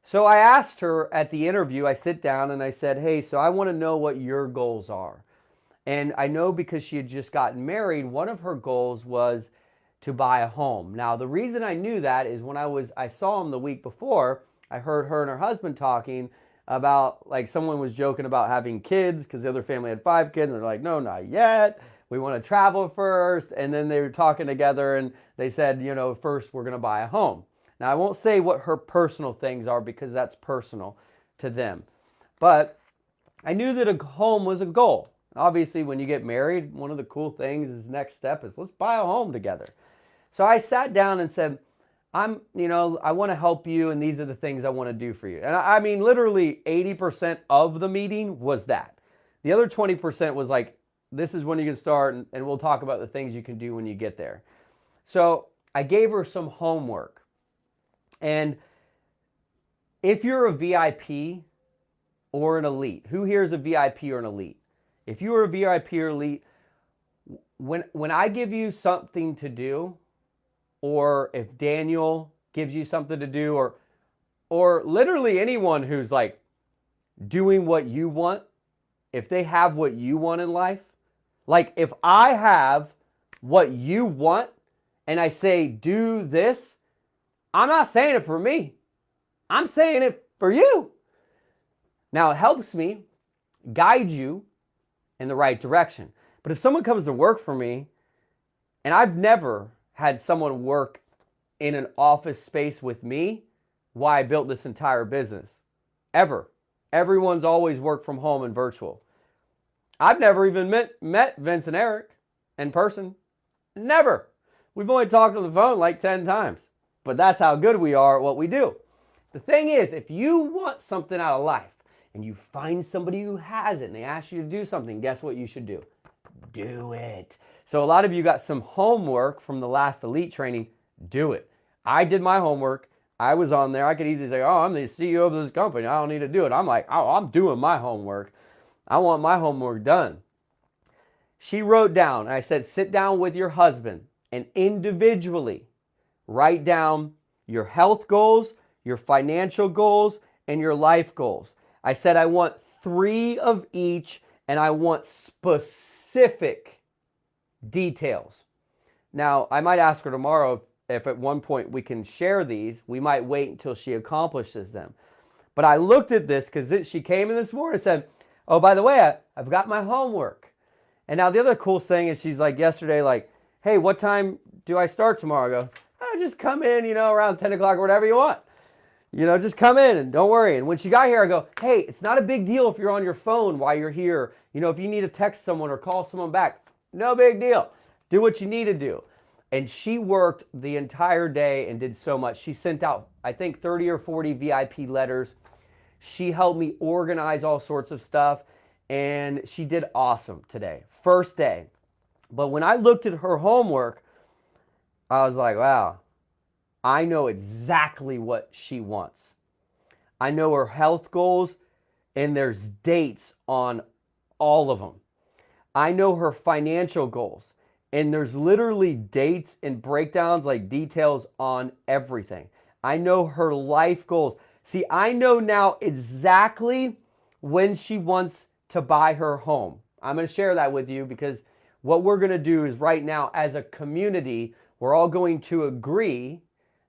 So I asked her at the interview, I sit down and I said, "Hey, so I want to know what your goals are." And I know because she had just gotten married, one of her goals was to buy a home. Now, the reason I knew that is when I saw him the week before, I heard her and her husband talking about, like, someone was joking about having kids because the other family had 5 kids, and they're like, "No, not yet. We want to travel first." And then they were talking together and they said, "First we're going to buy a home." Now, I won't say what her personal things are because that's personal to them. But I knew that a home was a goal. Obviously, when you get married, one of the cool things is next step is let's buy a home together. So I sat down and said, I want to help you, and these are the things I want to do for you. And I mean, literally 80% of the meeting was that. The other 20% was like, this is when you can start, and we'll talk about the things you can do when you get there. So I gave her some homework. And if you're a VIP or an elite, who here is a VIP or an elite? If you are a VIP or elite, when I give you something to do, or if Daniel gives you something to do, or literally anyone who's like doing what you want, if they have what you want in life, like if I have what you want and I say do this, I'm not saying it for me. I'm saying it for you. Now it helps me guide you in the right direction. But if someone comes to work for me, and I've never had someone work in an office space with me, why I built this entire business. Ever. Everyone's always worked from home and virtual. I've never even met Vince and Eric in person. Never. We've only talked on the phone like 10 times. But that's how good we are at what we do. The thing is, if you want something out of life and you find somebody who has it and they ask you to do something, guess what you should do? Do it. So a lot of you got some homework from the last elite training. Do it. I did my homework. I was on there. I could easily say, "Oh, I'm the CEO of this company. I don't need to do it." I'm like, "Oh, I'm doing my homework. I want my homework done." She wrote down, and I said, sit down with your husband and individually write down your health goals, your financial goals, and your life goals. I said, I want 3 of each, and I want specific details. Now, I might ask her tomorrow if at one point we can share these. We might wait until she accomplishes them. But I looked at this because she came in this morning and said, "Oh, by the way, I've got my homework." And now the other cool thing is she's like yesterday, like, "Hey, what time do I start tomorrow?" I go, "Oh, just come in, around 10 o'clock or whatever you want. Just come in and don't worry." And when she got here, I go, "Hey, it's not a big deal if you're on your phone while you're here. If you need to text someone or call someone back, no big deal. Do what you need to do." And she worked the entire day and did so much. She sent out, I think, 30 or 40 VIP letters. She helped me organize all sorts of stuff. And she did awesome today. First day. But when I looked at her homework, I was like, wow, I know exactly what she wants. I know her health goals, and there's dates on all of them. I know her financial goals, and there's literally dates and breakdowns, like details on everything. I know her life goals. See, I know now exactly when she wants to buy her home. I'm going to share that with you because what we're going to do is right now as a community, we're all going to agree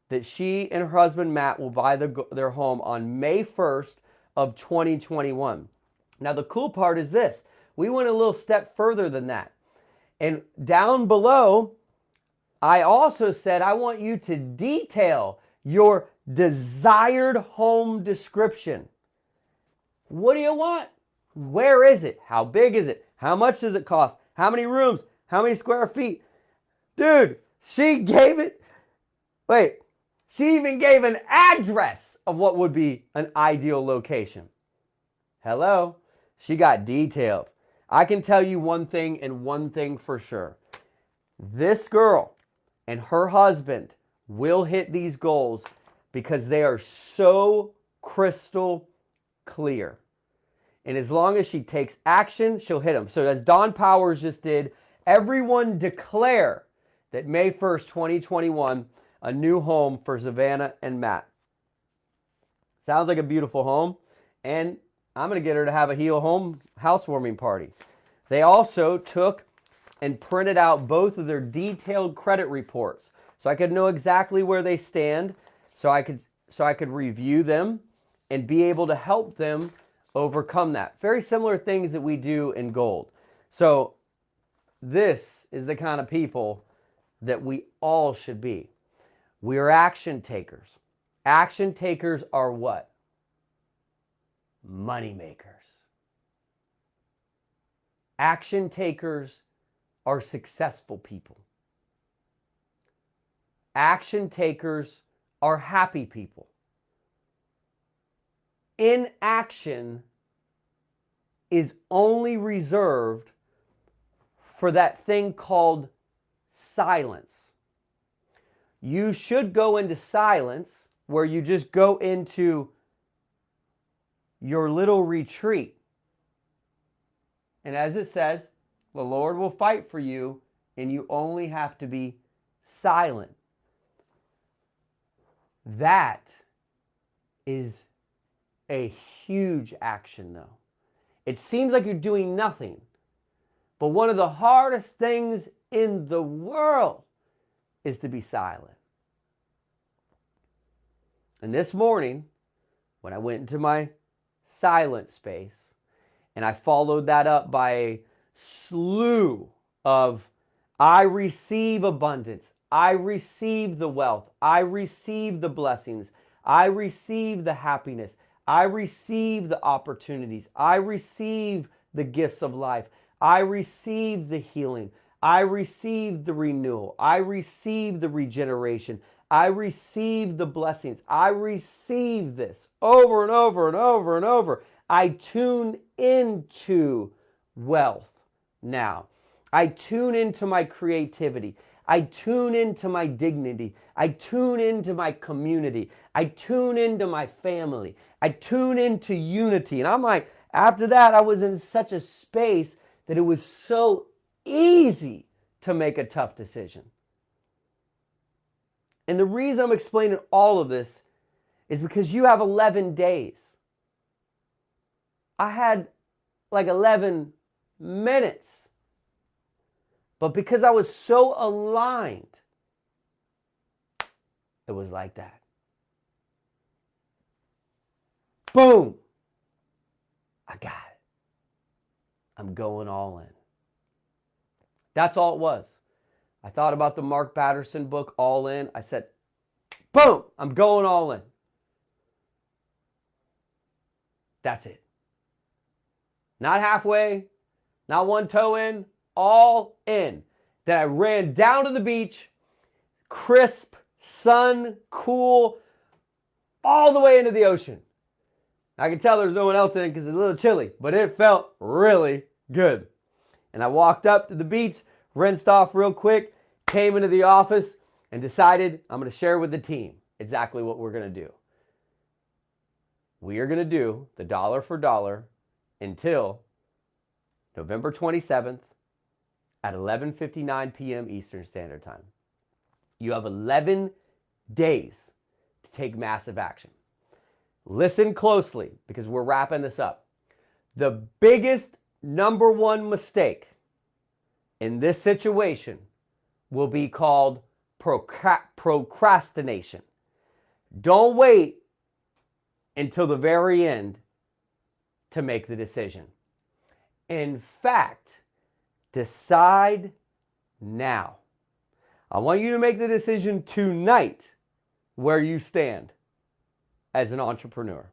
that she and her husband Matt will buy their home on May 1st of 2021. Now the cool part is this. We went a little step further than that. And down below, I also said I want you to detail your desired home description. What do you want? Where is it? How big is it? How much does it cost? How many rooms? How many square feet? Dude, she gave it. Wait, she even gave an address of what would be an ideal location. Hello? She got detailed. I can tell you one thing and one thing for sure. This girl and her husband will hit these goals because they are so crystal clear. And as long as she takes action, she'll hit them. So as Don Powers just did, everyone declare that May 1st, 2021, a new home for Savannah and Matt. Sounds like a beautiful home. And I'm going to get her to have a Heal Home housewarming party. They also took and printed out both of their detailed credit reports. So I could know exactly where they stand. So I could review them and be able to help them overcome that. Very similar things that we do in gold. So this is the kind of people that we all should be. We are action takers. Action takers are what? Money makers. Action takers are successful people. Action takers are happy people. Inaction is only reserved for that thing called silence. You should go into silence where you just go into your little retreat. And as it says, the Lord will fight for you and you only have to be silent. That is a huge action, though. It seems like you're doing nothing. But one of the hardest things in the world is to be silent. And this morning, when I went into my silent space, and I followed that up by a slew of I receive abundance, I receive the wealth, I receive the blessings, I receive the happiness, I receive the opportunities, I receive the gifts of life, I receive the healing, I receive the renewal, I receive the regeneration, I receive the blessings, I receive this over and over and over and over. I tune into wealth now. I tune into my creativity. I tune into my dignity. I tune into my community. I tune into my family. I tune into unity. And I'm like, after that, I was in such a space that it was so easy to make a tough decision. And the reason I'm explaining all of this is because you have 11 days. I had like 11 minutes. But because I was so aligned, it was like that. Boom. I got it. I'm going all in. That's all it was. I thought about the Mark Batterson book, All In. I said, boom, I'm going all in. That's it. Not halfway, not one toe in, all in. Then I ran down to the beach, crisp, sun, cool, all the way into the ocean. I can tell there's no one else in it because it's a little chilly, but it felt really good. And I walked up to the beach, rinsed off real quick, came into the office, and decided I'm going to share with the team exactly what we're going to do. We are going to do the dollar for dollar until November 27th at 11:59 p.m. Eastern Standard Time. You have 11 days to take massive action. Listen closely because we're wrapping this up. The biggest number one mistake in this situation will be called procrastination. Don't wait until the very end to make the decision. In fact, decide now. I want you to make the decision tonight where you stand as an entrepreneur.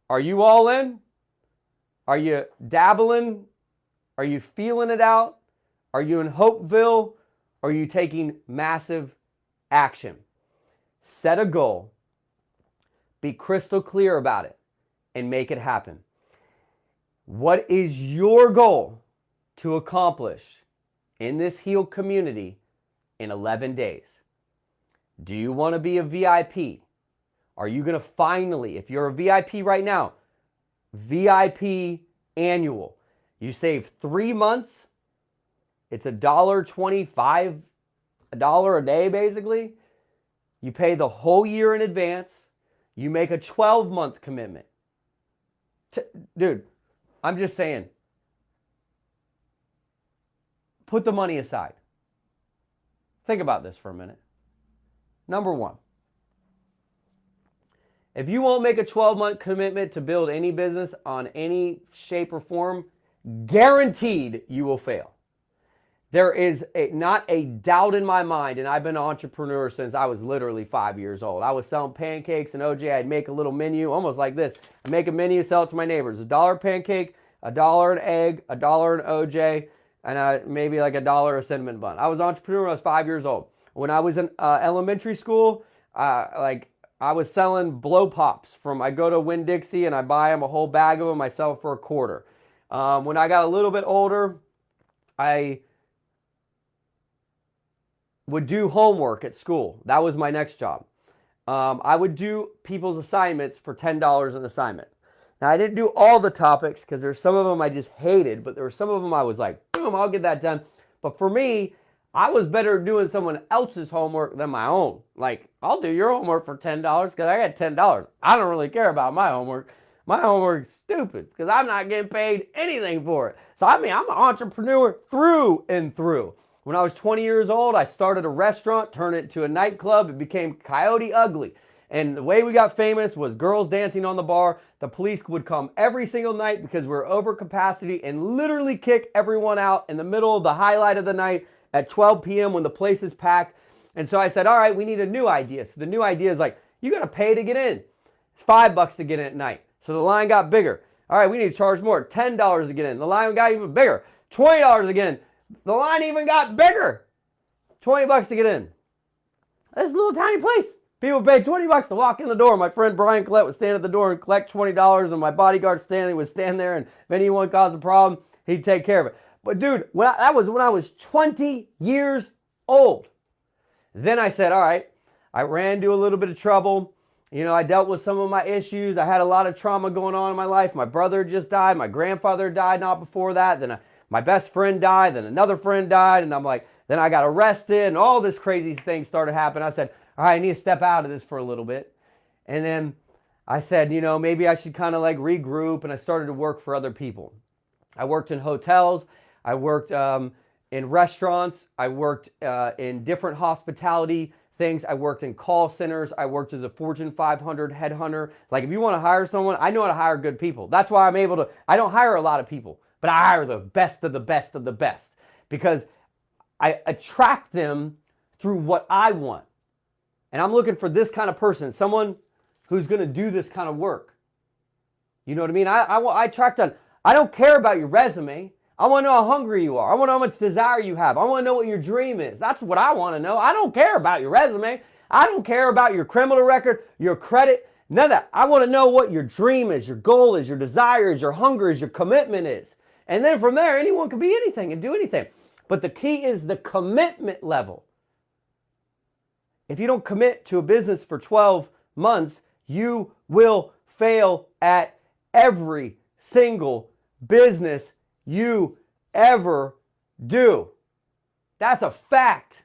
Are you all in? Are you dabbling? Are you feeling it out? Are you in Hopeville? Or are you taking massive action? Set a goal. Be crystal clear about it and make it happen. What is your goal to accomplish in this Heal community in 11 days? Do you want to be a VIP? Are you going to finally, if you're a VIP right now, VIP annual, you save 3 months, it's $1.25, $1 a day basically. You pay the whole year in advance. You make a 12-month commitment. Dude, I'm just saying, put the money aside. Think about this for a minute. Number one, if you won't make a 12-month commitment to build any business on any shape or form, guaranteed you will fail. There is not a doubt in my mind, and I've been an entrepreneur since I was literally 5 years old. I was selling pancakes and OJ. I'd make a little menu, almost like this. I'd make a menu, sell it to my neighbors. $1 pancake, $1 an egg, $1 an OJ, and maybe like $1 a cinnamon bun. I was an entrepreneur when I was 5 years old. When I was in elementary school, I was selling blow pops I go to Winn-Dixie and I buy them a whole bag of them. I sell for $0.25. When I got a little bit older, I would do homework at school. That was my next job. I would do people's assignments for $10 an assignment. Now, I didn't do all the topics because there's some of them I just hated, but there were some of them I was like, boom, I'll get that done. But for me, I was better doing someone else's homework than my own. Like, I'll do your homework for $10 because I got $10. I don't really care about my homework. My homework's stupid because I'm not getting paid anything for it. So, I mean, I'm an entrepreneur through and through. When I was 20 years old, I started a restaurant, turned it into a nightclub. It became Coyote Ugly. And the way we got famous was girls dancing on the bar. The police would come every single night because we were over capacity and literally kick everyone out in the middle of the highlight of the night at 12 p.m. when the place is packed. And so I said, all right, we need a new idea. So the new idea is like, you got to pay to get in. It's $5 to get in at night. So the line got bigger. All right, we need to charge more, $10 to get in. The line got even bigger, $20 to get in. The line even got bigger, $20 to get in. This is a little tiny place. People pay $20 to walk in the door. My friend Brian Collette would stand at the door and collect $20, and my bodyguard Stanley would stand there, and if anyone caused a problem, he'd take care of it. But dude, that was when I was 20 years old. Then I said, all right, I ran into a little bit of trouble. You know, I dealt with some of my issues. I had a lot of trauma going on in my life. My brother just died. My grandfather died not before that. Then my best friend died. Then another friend died. And I'm like, then I got arrested and all this crazy thing started happening. I said, all right, I need to step out of this for a little bit. And then I said, you know, maybe I should kind of like regroup. And I started to work for other people. I worked in hotels. I worked in restaurants. I worked in different hospitality things. I worked in call centers. I worked as a Fortune 500 headhunter. Like if you want to hire someone, I know how to hire good people. That's why I'm able to, I don't hire a lot of people, but I hire the best of the best of the best because I attract them through what I want. And I'm looking for this kind of person, someone who's going to do this kind of work. You know what I mean? I attract on, I don't care about your resume. I want to know how hungry you are. I want to know how much desire you have. I want to know what your dream is. That's what I want to know. I don't care about your resume. I don't care about your criminal record, your credit, none of that. I want to know what your dream is, your goal is, your desire is, your hunger is, your commitment is. And then from there, anyone can be anything and do anything. But the key is the commitment level. If you don't commit to a business for 12 months, you will fail at every single business you ever do. That's a fact.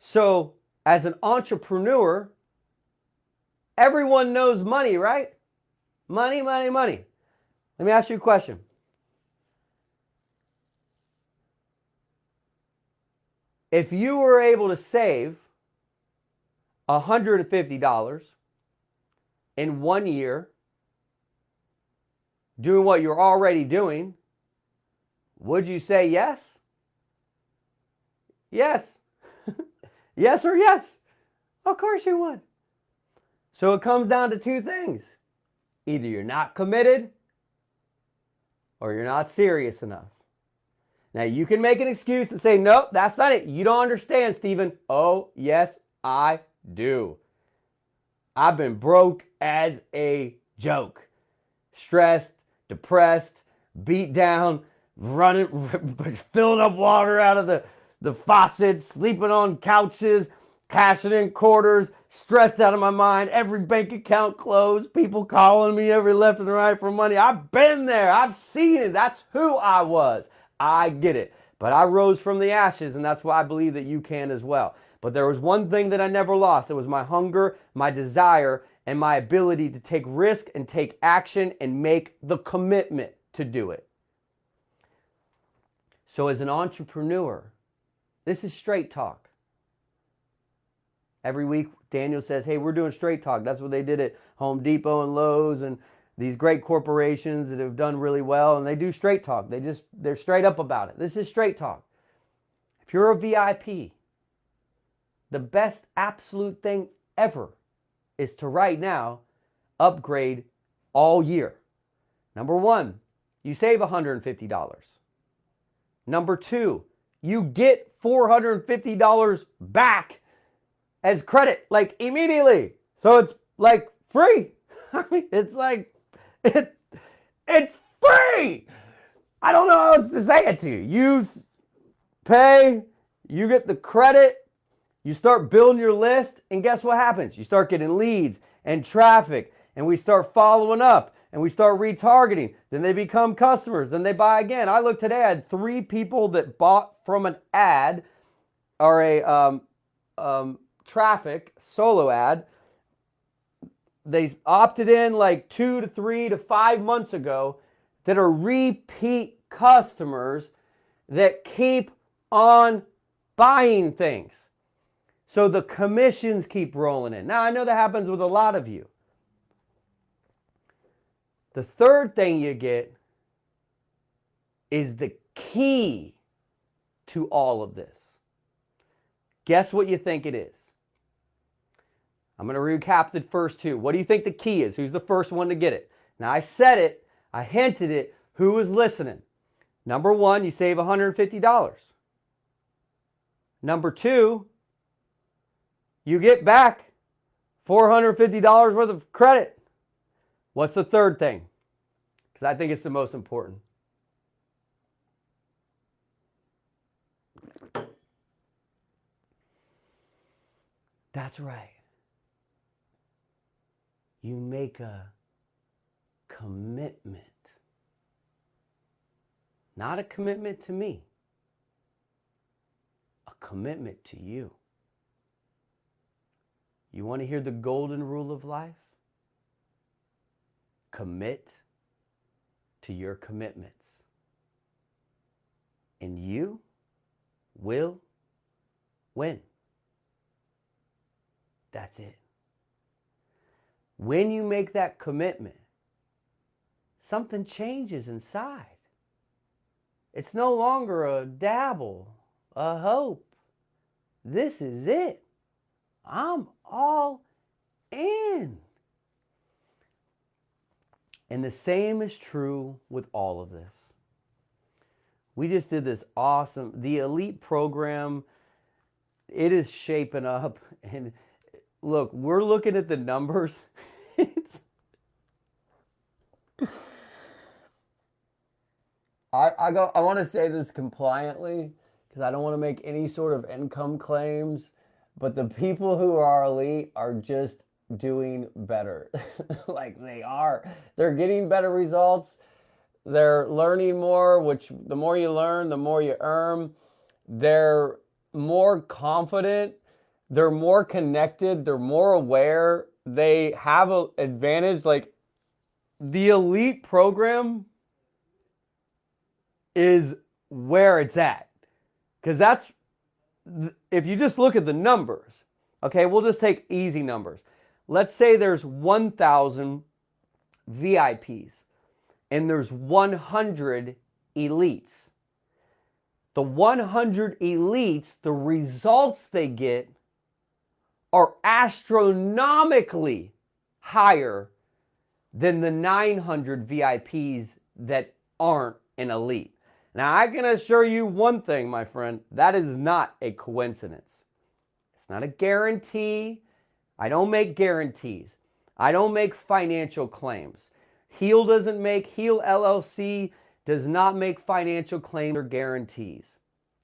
So, as an entrepreneur, everyone knows money, right? Money, money, money. Let me ask you a question. If you were able to save $150 in 1 year, doing what you're already doing, would you say yes? Yes. Yes or yes? Of course you would. So it comes down to two things. Either you're not committed or you're not serious enough. Now, you can make an excuse and say, nope, that's not it. You don't understand, Stephen. Oh, yes, I do. I've been broke as a joke. Stressed, depressed, beat down, running, filling up water out of the faucet, sleeping on couches, cashing in quarters, stressed out of my mind, every bank account closed, people calling me every left and right for money. I've been there. I've seen it. That's who I was. I get it. But I rose from the ashes, and that's why I believe that you can as well. But there was one thing that I never lost. It was my hunger, my desire, and my ability to take risk and take action and make the commitment to do it. So as an entrepreneur, this is straight talk. Every week, Daniel says, hey, we're doing straight talk. That's what they did at Home Depot and Lowe's and these great corporations that have done really well, and they do straight talk. They're straight up about it. This is straight talk. If you're a VIP, the best absolute thing ever is to right now upgrade all year. Number one, you save $150. Number two, you get $450 back as credit, like immediately. So it's like free. I mean, it's like, it's free. I don't know how else to say it to you. You pay, you get the credit, you start building your list, and guess what happens? You start getting leads and traffic, and we start following up, and we start retargeting. Then they become customers, then they buy again. I looked today, I had 3 people that bought from an ad or a traffic solo ad. They opted in like 2 to 3 to 5 months ago that are repeat customers that keep on buying things. So the commissions keep rolling in. Now, I know that happens with a lot of you. The third thing you get is the key to all of this. Guess what you think it is? I'm going to recap the first two. What do you think the key is? Who's the first one to get it? Now, I said it. I hinted it. Who was listening? Number one, you save $150. Number two, you get back $450 worth of credit. What's the third thing? Because I think it's the most important. That's right. You make a commitment. Not a commitment to me. A commitment to you. You want to hear the golden rule of life? Commit to your commitments. And you will win. That's it. When you make that commitment, something changes inside. It's no longer a dabble, a hope. This is it. I'm all in. And the same is true with all of this. We just did this awesome, the elite program. It is shaping up. And look, we're looking at the numbers. I want to say this compliantly because I don't want to make any sort of income claims, but the people who are elite are just doing better. Like they are. They're getting better results. They're learning more, which the more you learn, the more you earn. They're more confident. They're more connected. They're more aware. They have an advantage. Like the elite program is where it's at. Because that's, if you just look at the numbers, okay, we'll just take easy numbers. Let's say there's 1,000 VIPs and there's 100 elites. The 100 elites, the results they get are astronomically higher than the 900 VIPs that aren't an elite. Now, I can assure you one thing, my friend, that is not a coincidence. It's not a guarantee. I don't make guarantees. I don't make financial claims. Heal LLC does not make financial claims or guarantees.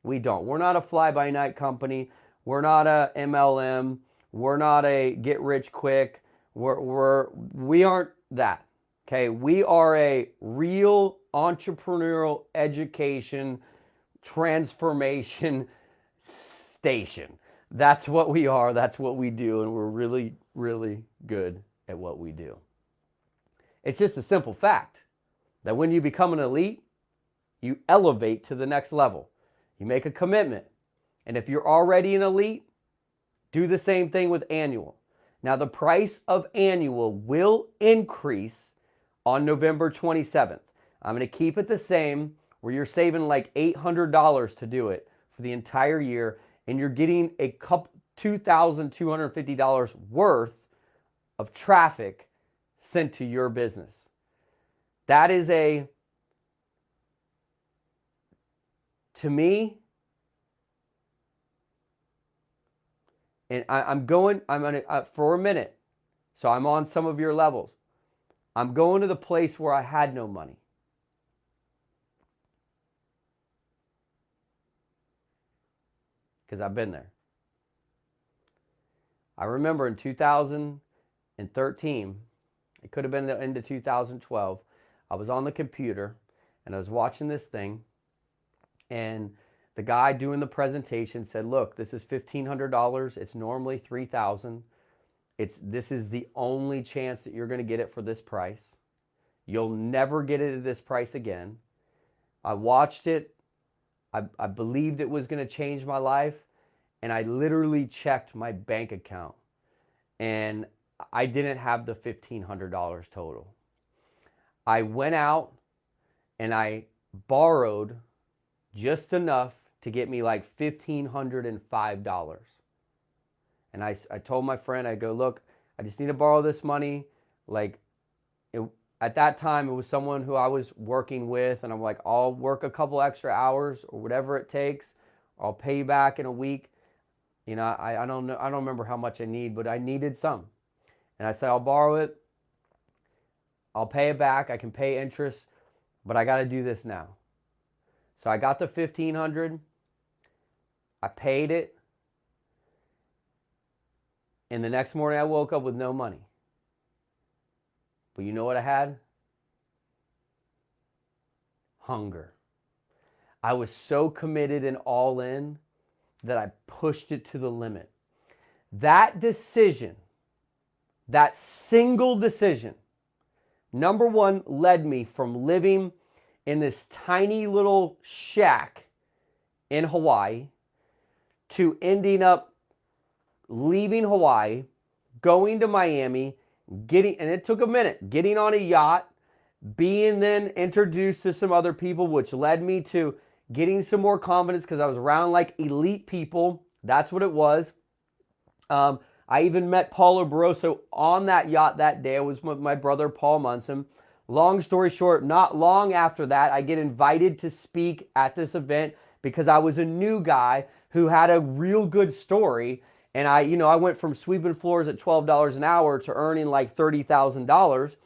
We don't. We're not a fly-by-night company. We're not a MLM. We're not a get rich quick. We aren't that. Okay, we are a real entrepreneurial education transformation station. That's what we are. That's what we do, and we're really, really good at what we do. It's just a simple fact that when you become an elite, you elevate to the next level. You make a commitment. And if you're already an elite, do the same thing with annual. Now, the price of annual will increase on November 27th. I'm going to keep it the same, where you're saving like $800 to do it for the entire year, and you're getting a couple $2,250 worth of traffic sent to your business. That is to me, and I'm going to, for a minute, so I'm on some of your levels. I'm going to the place where I had no money. Because I've been there. I remember in 2013, it could have been the end of 2012, I was on the computer and I was watching this thing, and the guy doing the presentation said, look, this is $1,500. It's normally $3,000. This is the only chance that you're going to get it for this price. You'll never get it at this price again. I watched it. I believed it was going to change my life. And I literally checked my bank account. And I didn't have the $1,500 total. I went out and I borrowed just enough to get me like $1,505. And I told my friend, I go, look, I just need to borrow this money. Like, at that time, it was someone who I was working with, and I'm like, I'll work a couple extra hours or whatever it takes. I'll pay you back in a week. You know, I don't know. I don't remember how much I need, but I needed some. And I said, I'll borrow it. I'll pay it back. I can pay interest, but I got to do this now. So I got the $1,500. I paid it. And the next morning I woke up with no money. But you know what I had? Hunger. I was so committed and all in that I pushed it to the limit. That decision, that single decision, number one, led me from living in this tiny little shack in Hawaii to ending up leaving Hawaii, going to Miami, and it took a minute, getting on a yacht, being then introduced to some other people, which led me to getting some more confidence because I was around like elite people. That's what it was. I even met Paulo Barroso on that yacht that day. I was with my brother, Paul Munson. Long story short, not long after that, I get invited to speak at this event because I was a new guy who had a real good story. And I went from sweeping floors at $12 an hour to earning like $30,000.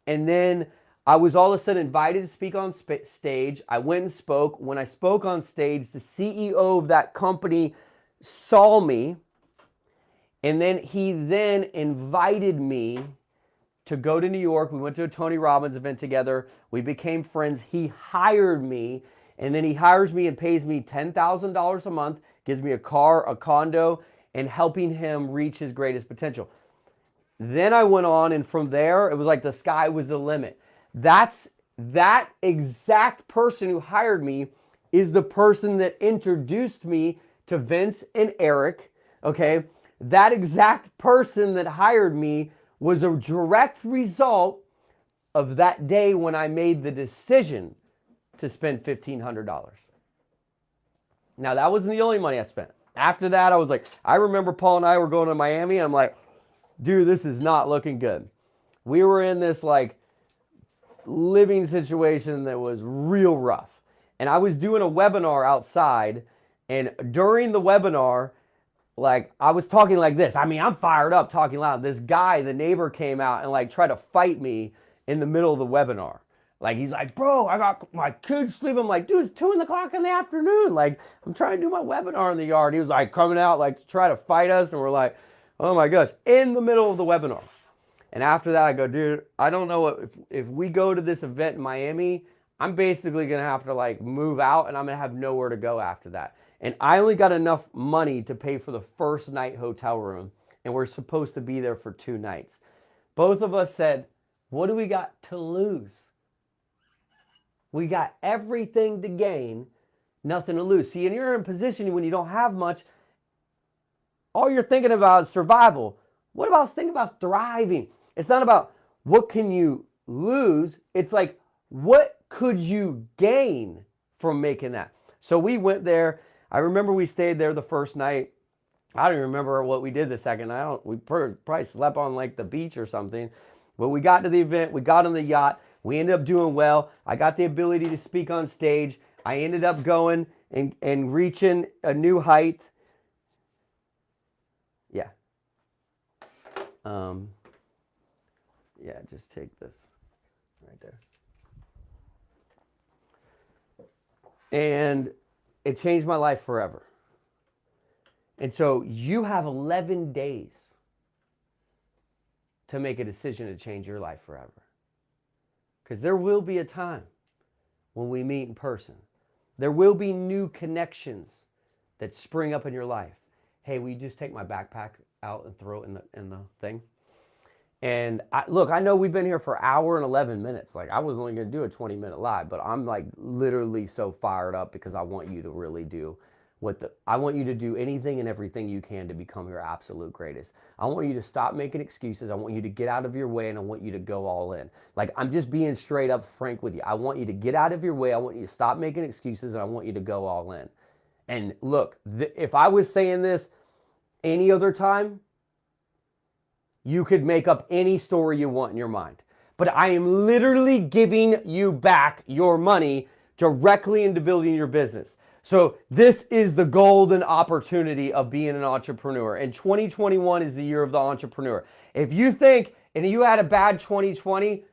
And then I was all of a sudden invited to speak on stage. I went and spoke. When I spoke on stage, the CEO of that company saw me. And then he then invited me to go to New York. We went to a Tony Robbins event together. We became friends. He hired me. And then he hires me and pays me $10,000 a month, gives me a car, a condo, and helping him reach his greatest potential. Then I went on, and from there, it was like the sky was the limit. That exact person who hired me is the person that introduced me to Vince and Eric, okay? That exact person that hired me was a direct result of that day when I made the decision to spend $1,500. Now, that wasn't the only money I spent. After that, I was like, I remember Paul and I were going to Miami, and I'm like, dude, this is not looking good. We were in this like living situation that was real rough. And I was doing a webinar outside, and during the webinar, like I was talking like this. I mean, I'm fired up talking loud. This guy, the neighbor, came out and like tried to fight me in the middle of the webinar. Like, he's like, bro, I got my kids sleeping. I'm like, dude, it's 2 o'clock in the afternoon. Like, I'm trying to do my webinar in the yard. He was like coming out like to try to fight us. And we're like, oh my gosh, in the middle of the webinar. And after that, I go, dude, I don't know what, if we go to this event in Miami, I'm basically going to have to like move out, and I'm going to have nowhere to go after that. And I only got enough money to pay for the first night hotel room. And we're supposed to be there for 2 nights. Both of us said, what do we got to lose? We got everything to gain, nothing to lose. See, and you're in a position when you don't have much, all you're thinking about is survival. What about thinking about thriving? It's not about what can you lose. It's like, what could you gain from making that? So we went there. I remember we stayed there the first night. I don't even remember what we did the second night. We probably slept on like the beach or something. But we got to the event. We got on the yacht. We ended up doing well. I got the ability to speak on stage. I ended up going and reaching a new height. Yeah. Yeah, just take this right there. And it changed my life forever. And so you have 11 days to make a decision to change your life forever. Because there will be a time when we meet in person. There will be new connections that spring up in your life. Hey, will you just take my backpack out and throw it in the thing? And look, I know we've been here for an hour and 11 minutes. Like, I was only going to do a 20-minute live, but I'm like literally so fired up because I want you to really do I want you to do anything and everything you can to become your absolute greatest. I want you to stop making excuses. I want you to get out of your way, and I want you to go all in. Like, I'm just being straight up frank with you. I want you to get out of your way. I want you to stop making excuses, and I want you to go all in. And look, if I was saying this any other time, you could make up any story you want in your mind. But I am literally giving you back your money directly into building your business. So this is the golden opportunity of being an entrepreneur. And 2021 is the year of the entrepreneur. If you think, and you had a bad 2020,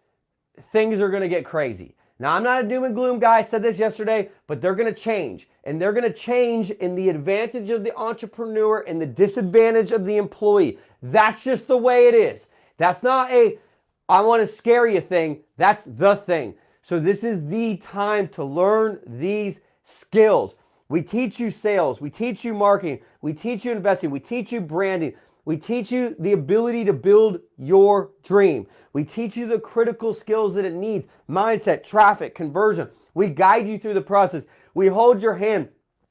things are going to get crazy. Now, I'm not a doom and gloom guy. I said this yesterday, but they're going to change. And they're going to change in the advantage of the entrepreneur and the disadvantage of the employee. That's just the way it is. That's not I want to scare you thing. That's the thing. So this is the time to learn these skills. We teach you sales. We teach you marketing. We teach you investing. We teach you branding. We teach you the ability to build your dream. We teach you the critical skills that it needs: mindset, traffic, conversion. We guide you through the process. We hold your hand.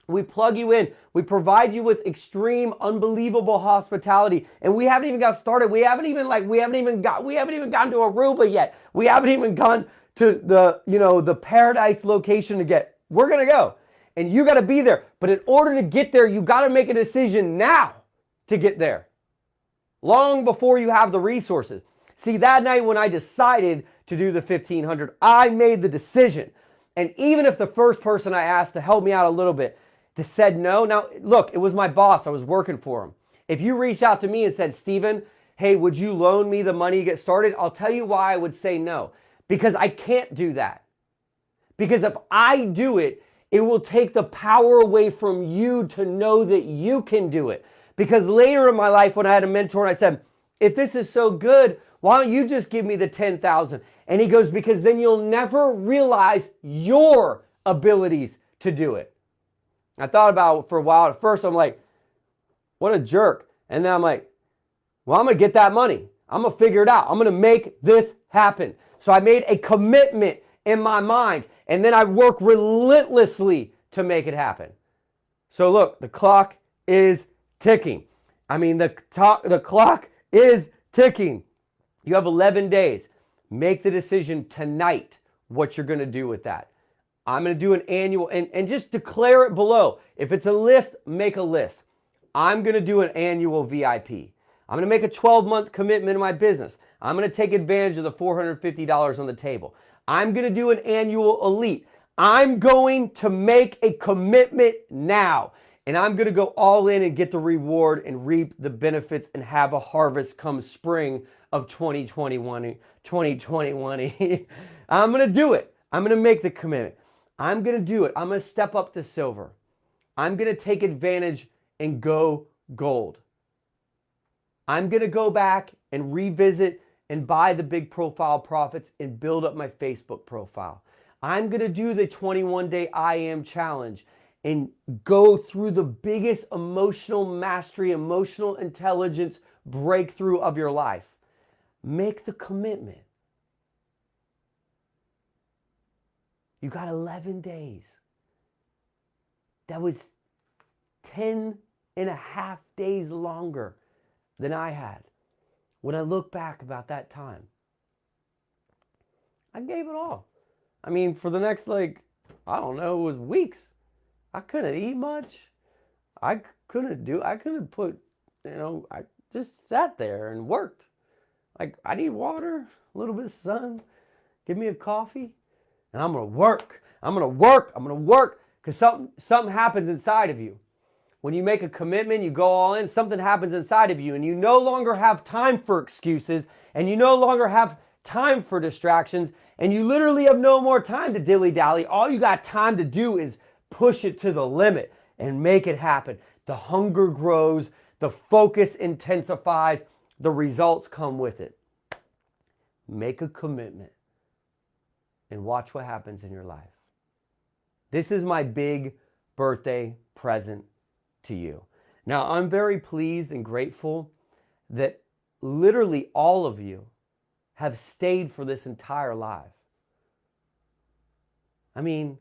We plug you in. We provide you with extreme, unbelievable hospitality. And we haven't even got started. We haven't even gotten to Aruba yet. We haven't even gone to the paradise location to get. We're going to go. And you got to be there. But in order to get there, you got to make a decision now to get there. Long before you have the resources. See, that night when I decided to do the 1,500, I made the decision. And even if the first person I asked to help me out a little bit said no, now look, it was my boss. I was working for him. If you reached out to me and said, Steven, hey, would you loan me the money to get started? I'll tell you why I would say no. Because I can't do that. Because if I do it, it will take the power away from you to know that you can do it. Because later in my life, when I had a mentor and I said, if this is so good, why don't you just give me the 10,000? And he goes, because then you'll never realize your abilities to do it. I thought about it for a while. At first, I'm like, what a jerk. And then I'm like, well, I'm going to get that money. I'm going to figure it out. I'm going to make this happen. So I made a commitment in my mind, and then I work relentlessly to make it happen. So look, the clock is ticking. I mean, the clock is ticking. You have 11 days. Make the decision tonight what you're going to do with that. I'm going to do an annual, and just declare it below. If it's a list, make a list. I'm going to do an annual VIP. I'm going to make a 12-month commitment in my business. I'm going to take advantage of the $450 on the table. I'm going to do an annual elite. I'm going to make a commitment now. And I'm going to go all in and get the reward and reap the benefits and have a harvest come spring of 2021. I'm going to do it. I'm going to make the commitment. I'm going to do it. I'm going to step up to silver. I'm going to take advantage and go gold. I'm going to go back and revisit and buy the big profile profits and build up my Facebook profile. I'm going to do the 21-day I am challenge and go through the biggest emotional mastery, emotional intelligence breakthrough of your life. Make the commitment. You got 11 days. That was 10 and a half days longer than I had. When I look back about that time, I gave it all. I mean, for the next, I don't know, it was weeks. I couldn't eat much. I couldn't put, I just sat there and worked. I need water, a little bit of sun, give me a coffee, and I'm going to work. I'm going to work, because something happens inside of you. When you make a commitment, you go all in, something happens inside of you, and you no longer have time for excuses, and you no longer have time for distractions, and you literally have no more time to dilly-dally. All you got time to do is push it to the limit and make it happen. The hunger grows, the focus intensifies, the results come with it. Make a commitment and watch what happens in your life. This is my big birthday present to you. Now, I'm very pleased and grateful that literally all of you have stayed for this entire live. I mean,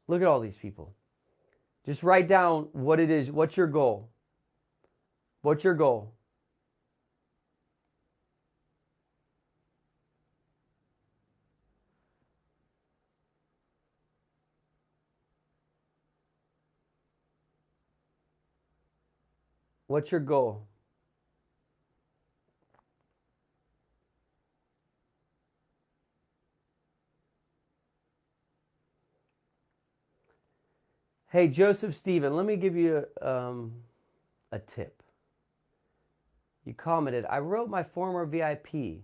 look at all these people. Just write down what it is. What's your goal? What's your goal? What's your goal? Hey, Joseph Stephen, let me give you a tip. You commented, I wrote my former VIP,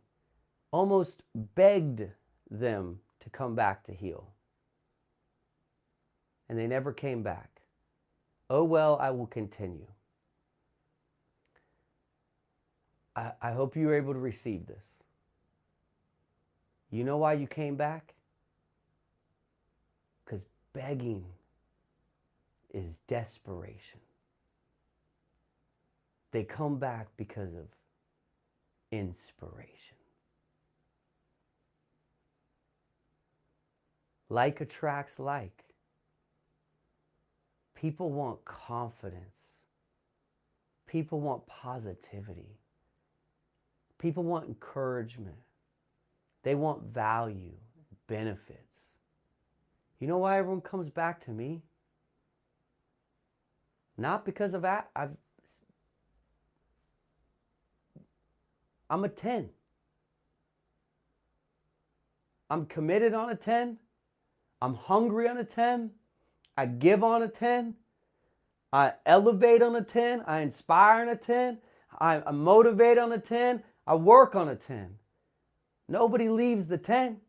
almost begged them to come back to heal. And they never came back. Oh, well, I will continue. I hope you were able to receive this. You know why you came back? Because begging is desperation. They come back because of inspiration. Like attracts like. People want confidence. People want positivity. People want encouragement. They want value, benefits. You know why everyone comes back to me? Not because of that. I'm a 10. I'm committed on a 10. I'm hungry on a 10. I give on a 10. I elevate on a 10. I inspire on a 10. I motivate on a 10. I work on a 10. Nobody leaves the 10.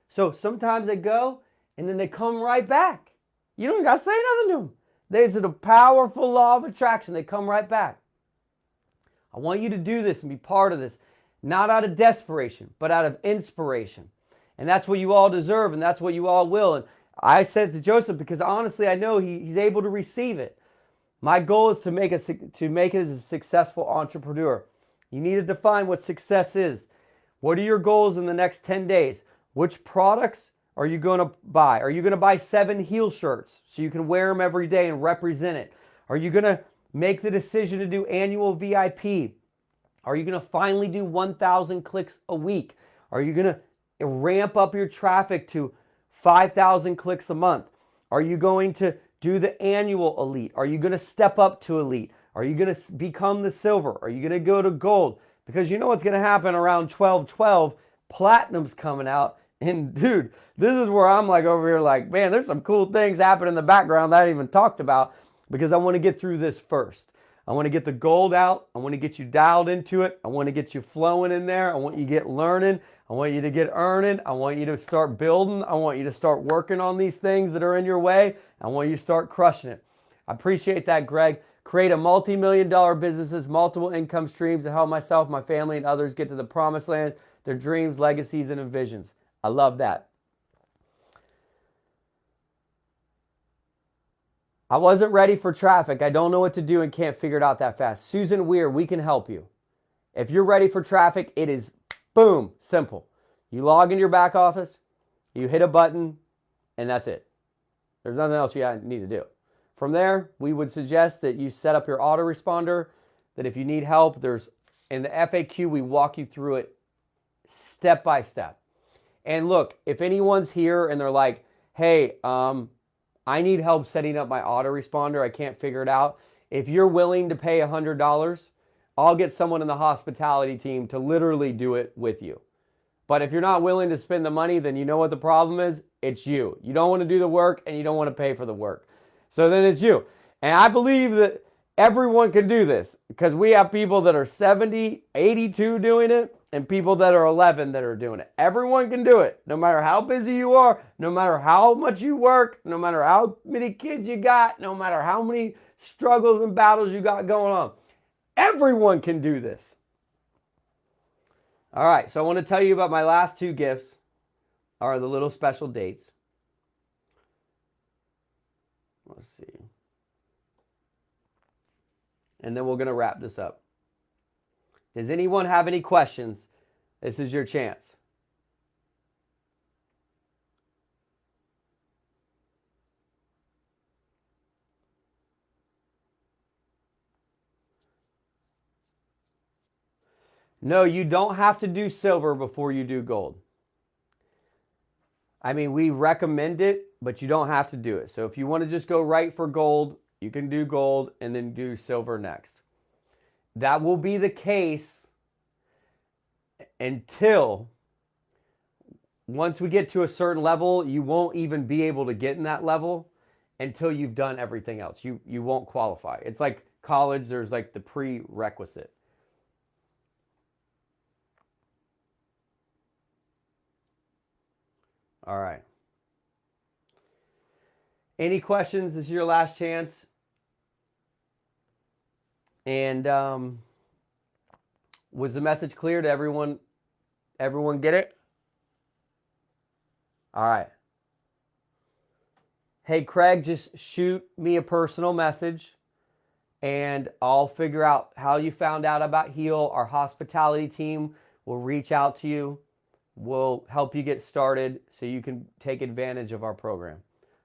So sometimes they go and then they come right back. You don't got to say nothing to them. There's a powerful law of attraction. They come right back. I want you to do this and be part of this, not out of desperation, but out of inspiration. And that's what you all deserve, and that's what you all will. And I said it to Joseph because honestly, I know he's able to receive it. My goal is to make it as a successful entrepreneur. You need to define what success is. What are your goals in the next 10 days? Which products are you going to buy? Are you going to buy 7 heel shirts so you can wear them every day and represent it? Are you going to make the decision to do annual VIP? Are you going to finally do 1,000 clicks a week? Are you going to ramp up your traffic to 5,000 clicks a month? Are you going to do the annual elite? Are you going to step up to elite? Are you going to become the silver? Are you going to go to gold? Because you know what's going to happen around 12/12, platinum's coming out. And dude, this is where I'm like over here like, man, there's some cool things happening in the background that I haven't even talked about because I want to get through this first. I want to get the gold out. I want to get you dialed into it. I want to get you flowing in there. I want you to get learning. I want you to get earning. I want you to start building. I want you to start working on these things that are in your way. I want you to start crushing it. I appreciate that, Greg. Create a multi-million-dollar businesses, multiple income streams to help myself, my family, and others get to the promised land, their dreams, legacies, and visions. I love that. I wasn't ready for traffic. I don't know what to do and can't figure it out that fast. Susan Weir, we can help you. If you're ready for traffic, it is boom, simple. You log in your back office, you hit a button, and that's it. There's nothing else you need to do. From there, we would suggest that you set up your autoresponder, that if you need help, there's in the FAQ, we walk you through it step by step. And look, if anyone's here and they're like, hey, I need help setting up my autoresponder, I can't figure it out. If you're willing to pay $100, I'll get someone in the hospitality team to literally do it with you. But if you're not willing to spend the money, then you know what the problem is? It's you. You don't want to do the work and you don't want to pay for the work. So then it's you. And I believe that everyone can do this because we have people that are 70, 82 doing it and people that are 11 that are doing it. Everyone can do it, no matter how busy you are, no matter how much you work, no matter how many kids you got, no matter how many struggles and battles you got going on. Everyone can do this. All right, so I want to tell you about my last two gifts are the little special dates. Let's see. And then we're going to wrap this up. Does anyone have any questions? This is your chance. No, you don't have to do silver before you do gold. I mean, we recommend it, but you don't have to do it. So if you want to just go right for gold, you can do gold and then do silver next. That will be the case until once we get to a certain level, you won't even be able to get in that level until you've done everything else. You won't qualify. It's like college, there's like the prerequisite. All right. Any questions? This is your last chance. And was the message clear to everyone? Everyone get it? All right. Hey, Craig, just shoot me a personal message and I'll figure out how you found out about Heal. Our hospitality team will reach out to you. We'll help you get started so you can take advantage of our program.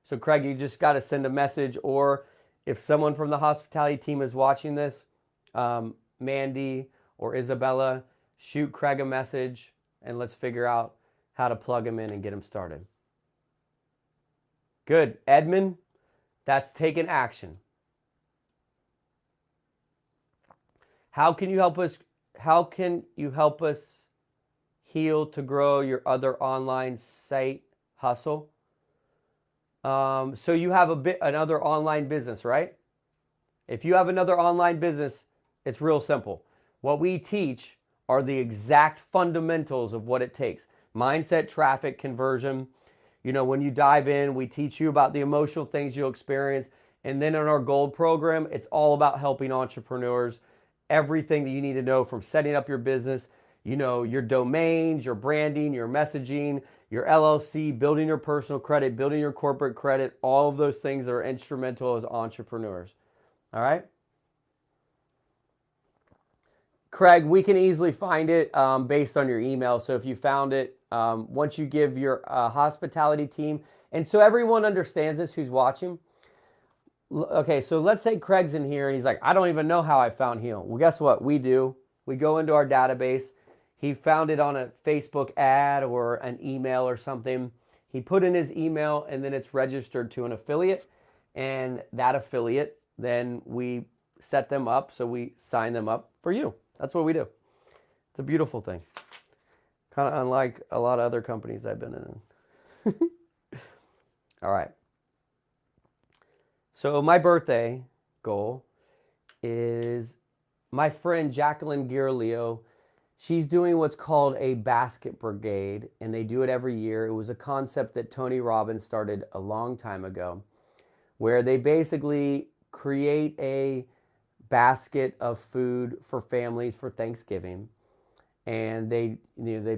So, Craig, you just got to send a message, or if someone from the hospitality team is watching this, Mandy or Isabella, shoot Craig a message and let's figure out how to plug him in and get him started. Good. Edmund, that's taking action. How can you help us? How can you help us heal to grow your other online site hustle? So you have another online business, right? If you have another online business, it's real simple. What we teach are the exact fundamentals of what it takes. Mindset, traffic, conversion. You know, when you dive in, we teach you about the emotional things you'll experience. And then in our gold program, it's all about helping entrepreneurs. Everything that you need to know from setting up your business, you know, your domains, your branding, your messaging, your LLC, building your personal credit, building your corporate credit, all of those things that are instrumental as entrepreneurs. All right? Craig, we can easily find it based on your email. So if you found it, once you give your hospitality team, and so everyone understands this who's watching. Okay, so let's say Craig's in here and he's like, I don't even know how I found Heal. Well, guess what? We do. We go into our database. he found it on a Facebook ad or an email or something. He put in his email, and then it's registered to an affiliate, and that affiliate, then we set them up, so we sign them up for you. That's what we do. It's a beautiful thing. Kind of unlike a lot of other companies I've been in. All right. So my birthday goal is my friend Jacqueline Girilio. She's doing what's called a basket brigade, and they do it every year. It was a concept that Tony Robbins started a long time ago, where they basically create a basket of food for families for Thanksgiving, and they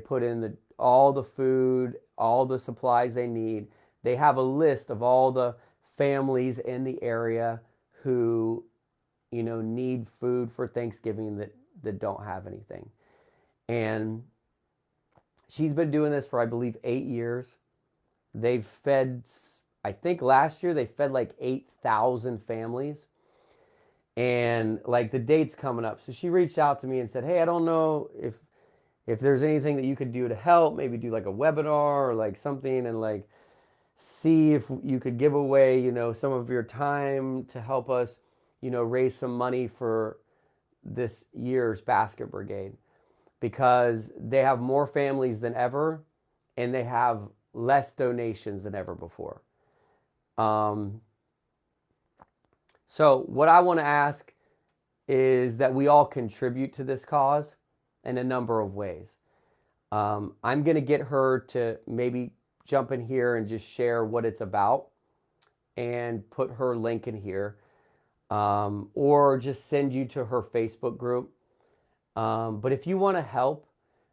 put in all the food, all the supplies they need. They have a list of all the families in the area who need food for Thanksgiving that don't have anything. And she's been doing this for, I believe, 8 years. They've fed, I think last year they fed like 8,000 families. And like the date's coming up. So she reached out to me and said, hey, I don't know if there's anything that you could do to help, maybe do like a webinar or like something, and like see if you could give away, some of your time to help us, raise some money for this year's basket brigade, because they have more families than ever and they have less donations than ever before. So what I want to ask is that we all contribute to this cause in a number of ways. I'm going to get her to maybe jump in here and just share what it's about and put her link in here, or just send you to her Facebook group. But if you want to help,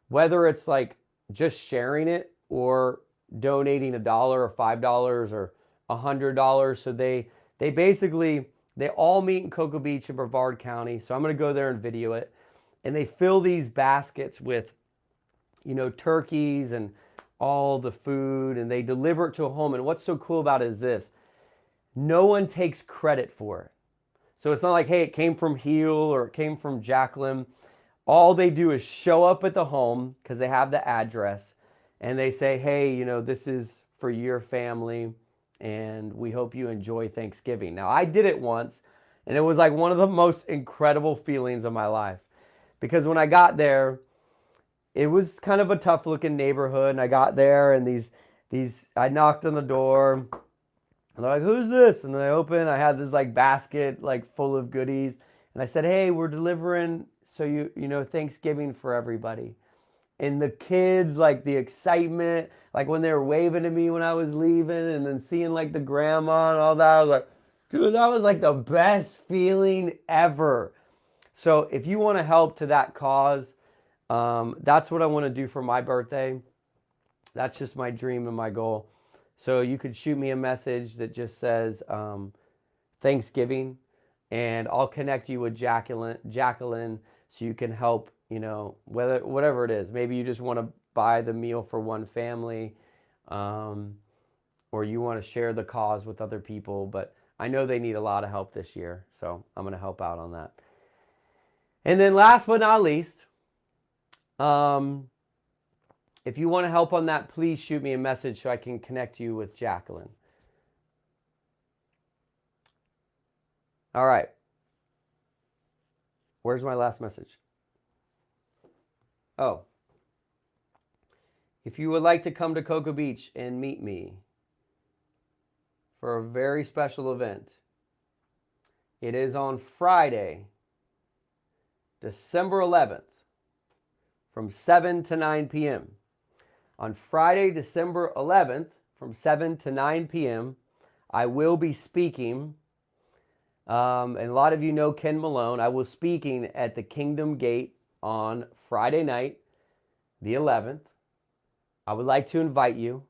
whether it's like just sharing it or donating $1 or $5 or $100, so they basically, they all meet in Cocoa Beach in Brevard County. So I'm going to go there and video it. And they fill these baskets with, turkeys and all the food, and they deliver it to a home. And what's so cool about it is this: no one takes credit for it. So it's not like, hey, it came from Heal or it came from Jacqueline. All they do is show up at the home because they have the address, and they say, hey, this is for your family, and we hope you enjoy Thanksgiving. Now, I did it once, and it was like one of the most incredible feelings of my life, because when I got there, it was kind of a tough looking neighborhood, and I got there, and I knocked on the door, and they're like, who's this? And then I opened, I had this like basket like full of goodies, and I said, hey, we're delivering, so Thanksgiving for everybody. And the kids, like the excitement, like when they were waving to me when I was leaving, and then seeing like the grandma and all that, I was like, dude, that was like the best feeling ever. So if you want to help to that cause, that's what I want to do for my birthday. That's just my dream and my goal. So you could shoot me a message that just says Thanksgiving, and I'll connect you with Jacqueline, so you can help, whatever it is. Maybe you just want to buy the meal for one family, or you want to share the cause with other people. But I know they need a lot of help this year, so I'm going to help out on that. And then last but not least, if you want to help on that, please shoot me a message so I can connect you with Jacqueline. All right. Where's my last message? Oh. If you would like to come to Cocoa Beach and meet me for a very special event, it is on Friday, December 11th, from 7 to 9 p.m. On Friday, December 11th, from 7 to 9 p.m., I will be speaking. And a lot of you know Ken Malone. I was speaking at the Kingdom Gate on Friday night, the 11th. I would like to invite you.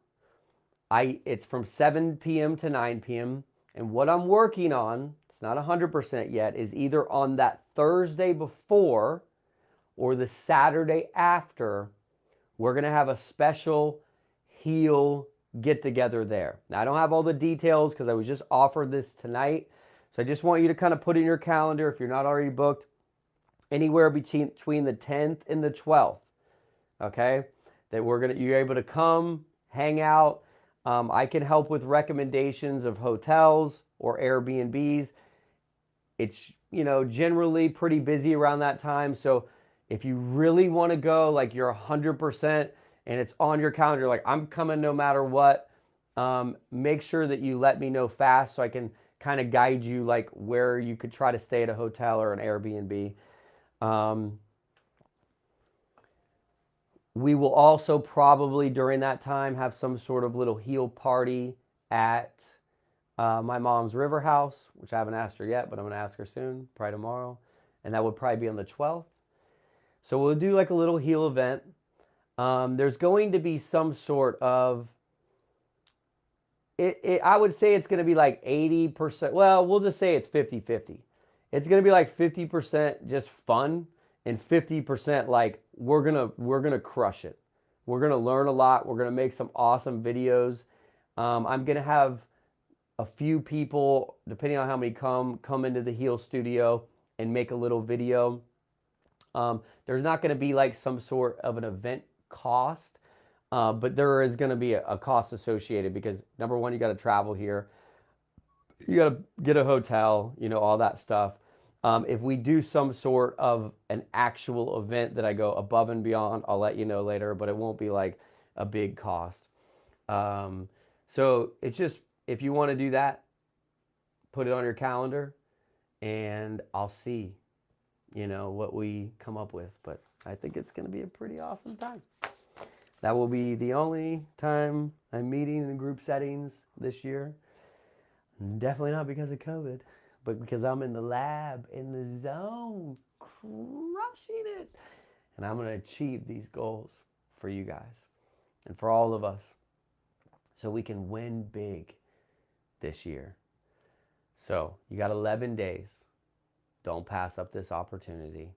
It's from 7 p.m. to 9 p.m. And what I'm working on, it's not 100% yet, is either on that Thursday before or the Saturday after, we're going to have a special Heal get-together there. Now, I don't have all the details because I was just offered this tonight. So I just want you to kind of put in your calendar, if you're not already booked, anywhere between the 10th and the 12th. okay? That you're able to come, hang out. I can help with recommendations of hotels or Airbnbs. It's, generally pretty busy around that time. So if you really want to go, like you're 100% and it's on your calendar, like I'm coming no matter what, make sure that you let me know fast so I can kind of guide you like where you could try to stay at a hotel or an Airbnb. We will also probably during that time have some sort of little heal party at my mom's river house, which I haven't asked her yet, but I'm going to ask her soon, probably tomorrow. And that would probably be on the 12th. So we'll do like a little heal event. There's going to be some sort of, I would say it's going to be like 80%. Well, we'll just say it's 50-50. It's going to be like 50% just fun and 50% like we're going to crush it. We're going to learn a lot. We're going to make some awesome videos. I'm going to have a few people, depending on how many come into the Heal Studio and make a little video. There's not going to be like some sort of an event cost, but there is going to be a cost associated because number one, you got to travel here. You got to get a hotel, all that stuff. If we do some sort of an actual event that I go above and beyond, I'll let you know later, but it won't be like a big cost. So it's just, if you want to do that, put it on your calendar and I'll see, what we come up with. But I think it's going to be a pretty awesome time. That will be the only time I'm meeting in group settings this year. Definitely not because of COVID, but because I'm in the lab, in the zone, crushing it. And I'm going to achieve these goals for you guys and for all of us so we can win big this year. So you got 11 days. Don't pass up this opportunity.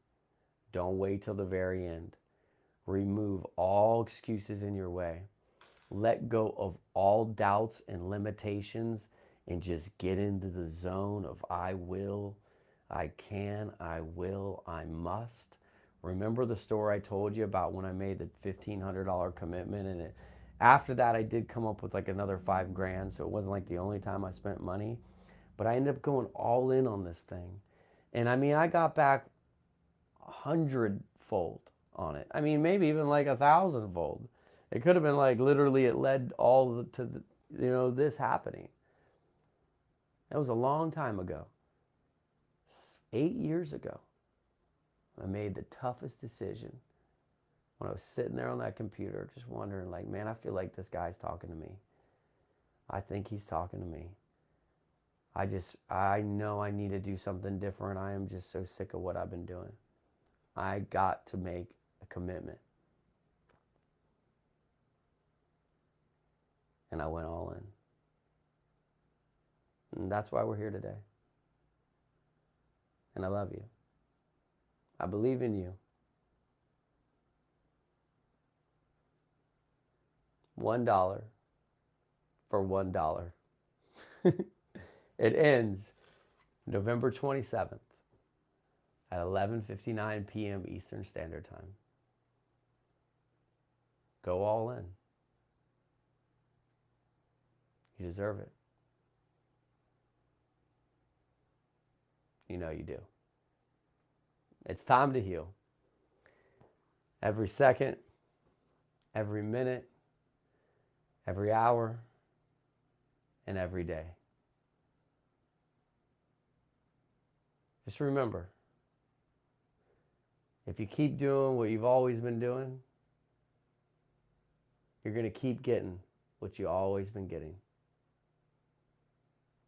Don't wait till the very end. Remove all excuses in your way. Let go of all doubts and limitations and just get into the zone of I will, I can, I will, I must. Remember the story I told you about when I made the $1,500 commitment, and after that I did come up with like another $5,000, so it wasn't like the only time I spent money, but I ended up going all in on this thing. And I mean, I got back 100-fold on it. I mean, maybe even like 1,000-fold. It could have been like literally it led all to this happening. That was a long time ago. 8 years ago. I made the toughest decision when I was sitting there on that computer just wondering like, man, I feel like this guy's talking to me. I think he's talking to me. I know I need to do something different. I am just so sick of what I've been doing. I got to make a commitment. And I went all in. And that's why we're here today. And I love you. I believe in you. $1 for $1. It ends November 27th at 11:59 p.m. Eastern Standard Time. Go all in. You deserve it. You know you do. It's time to heal. Every second, every minute, every hour, and every day. Just remember, if you keep doing what you've always been doing, you're going to keep getting what you've always been getting.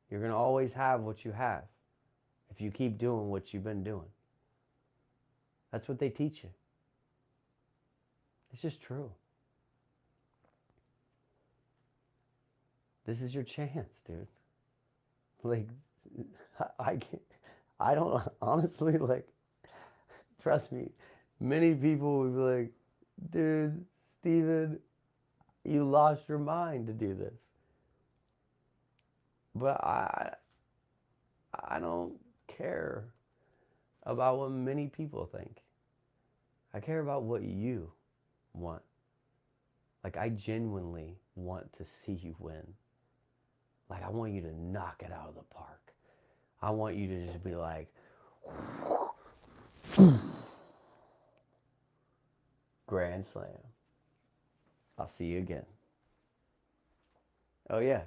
You're going to always have what you have if you keep doing what you've been doing. That's what they teach you. It's just true. This is your chance, dude. Like, I don't, honestly, like, trust me, many people would be like, dude, Steven, you lost your mind to do this. But I don't care about what many people think. I care about what you want. Like, I genuinely want to see you win. Like, I want you to knock it out of the park. I want you to just be like, grand slam. I'll see you again. Oh, yeah.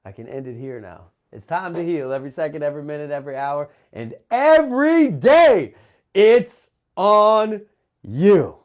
I can end it here now. It's time to heal every second, every minute, every hour, and every day. It's on you.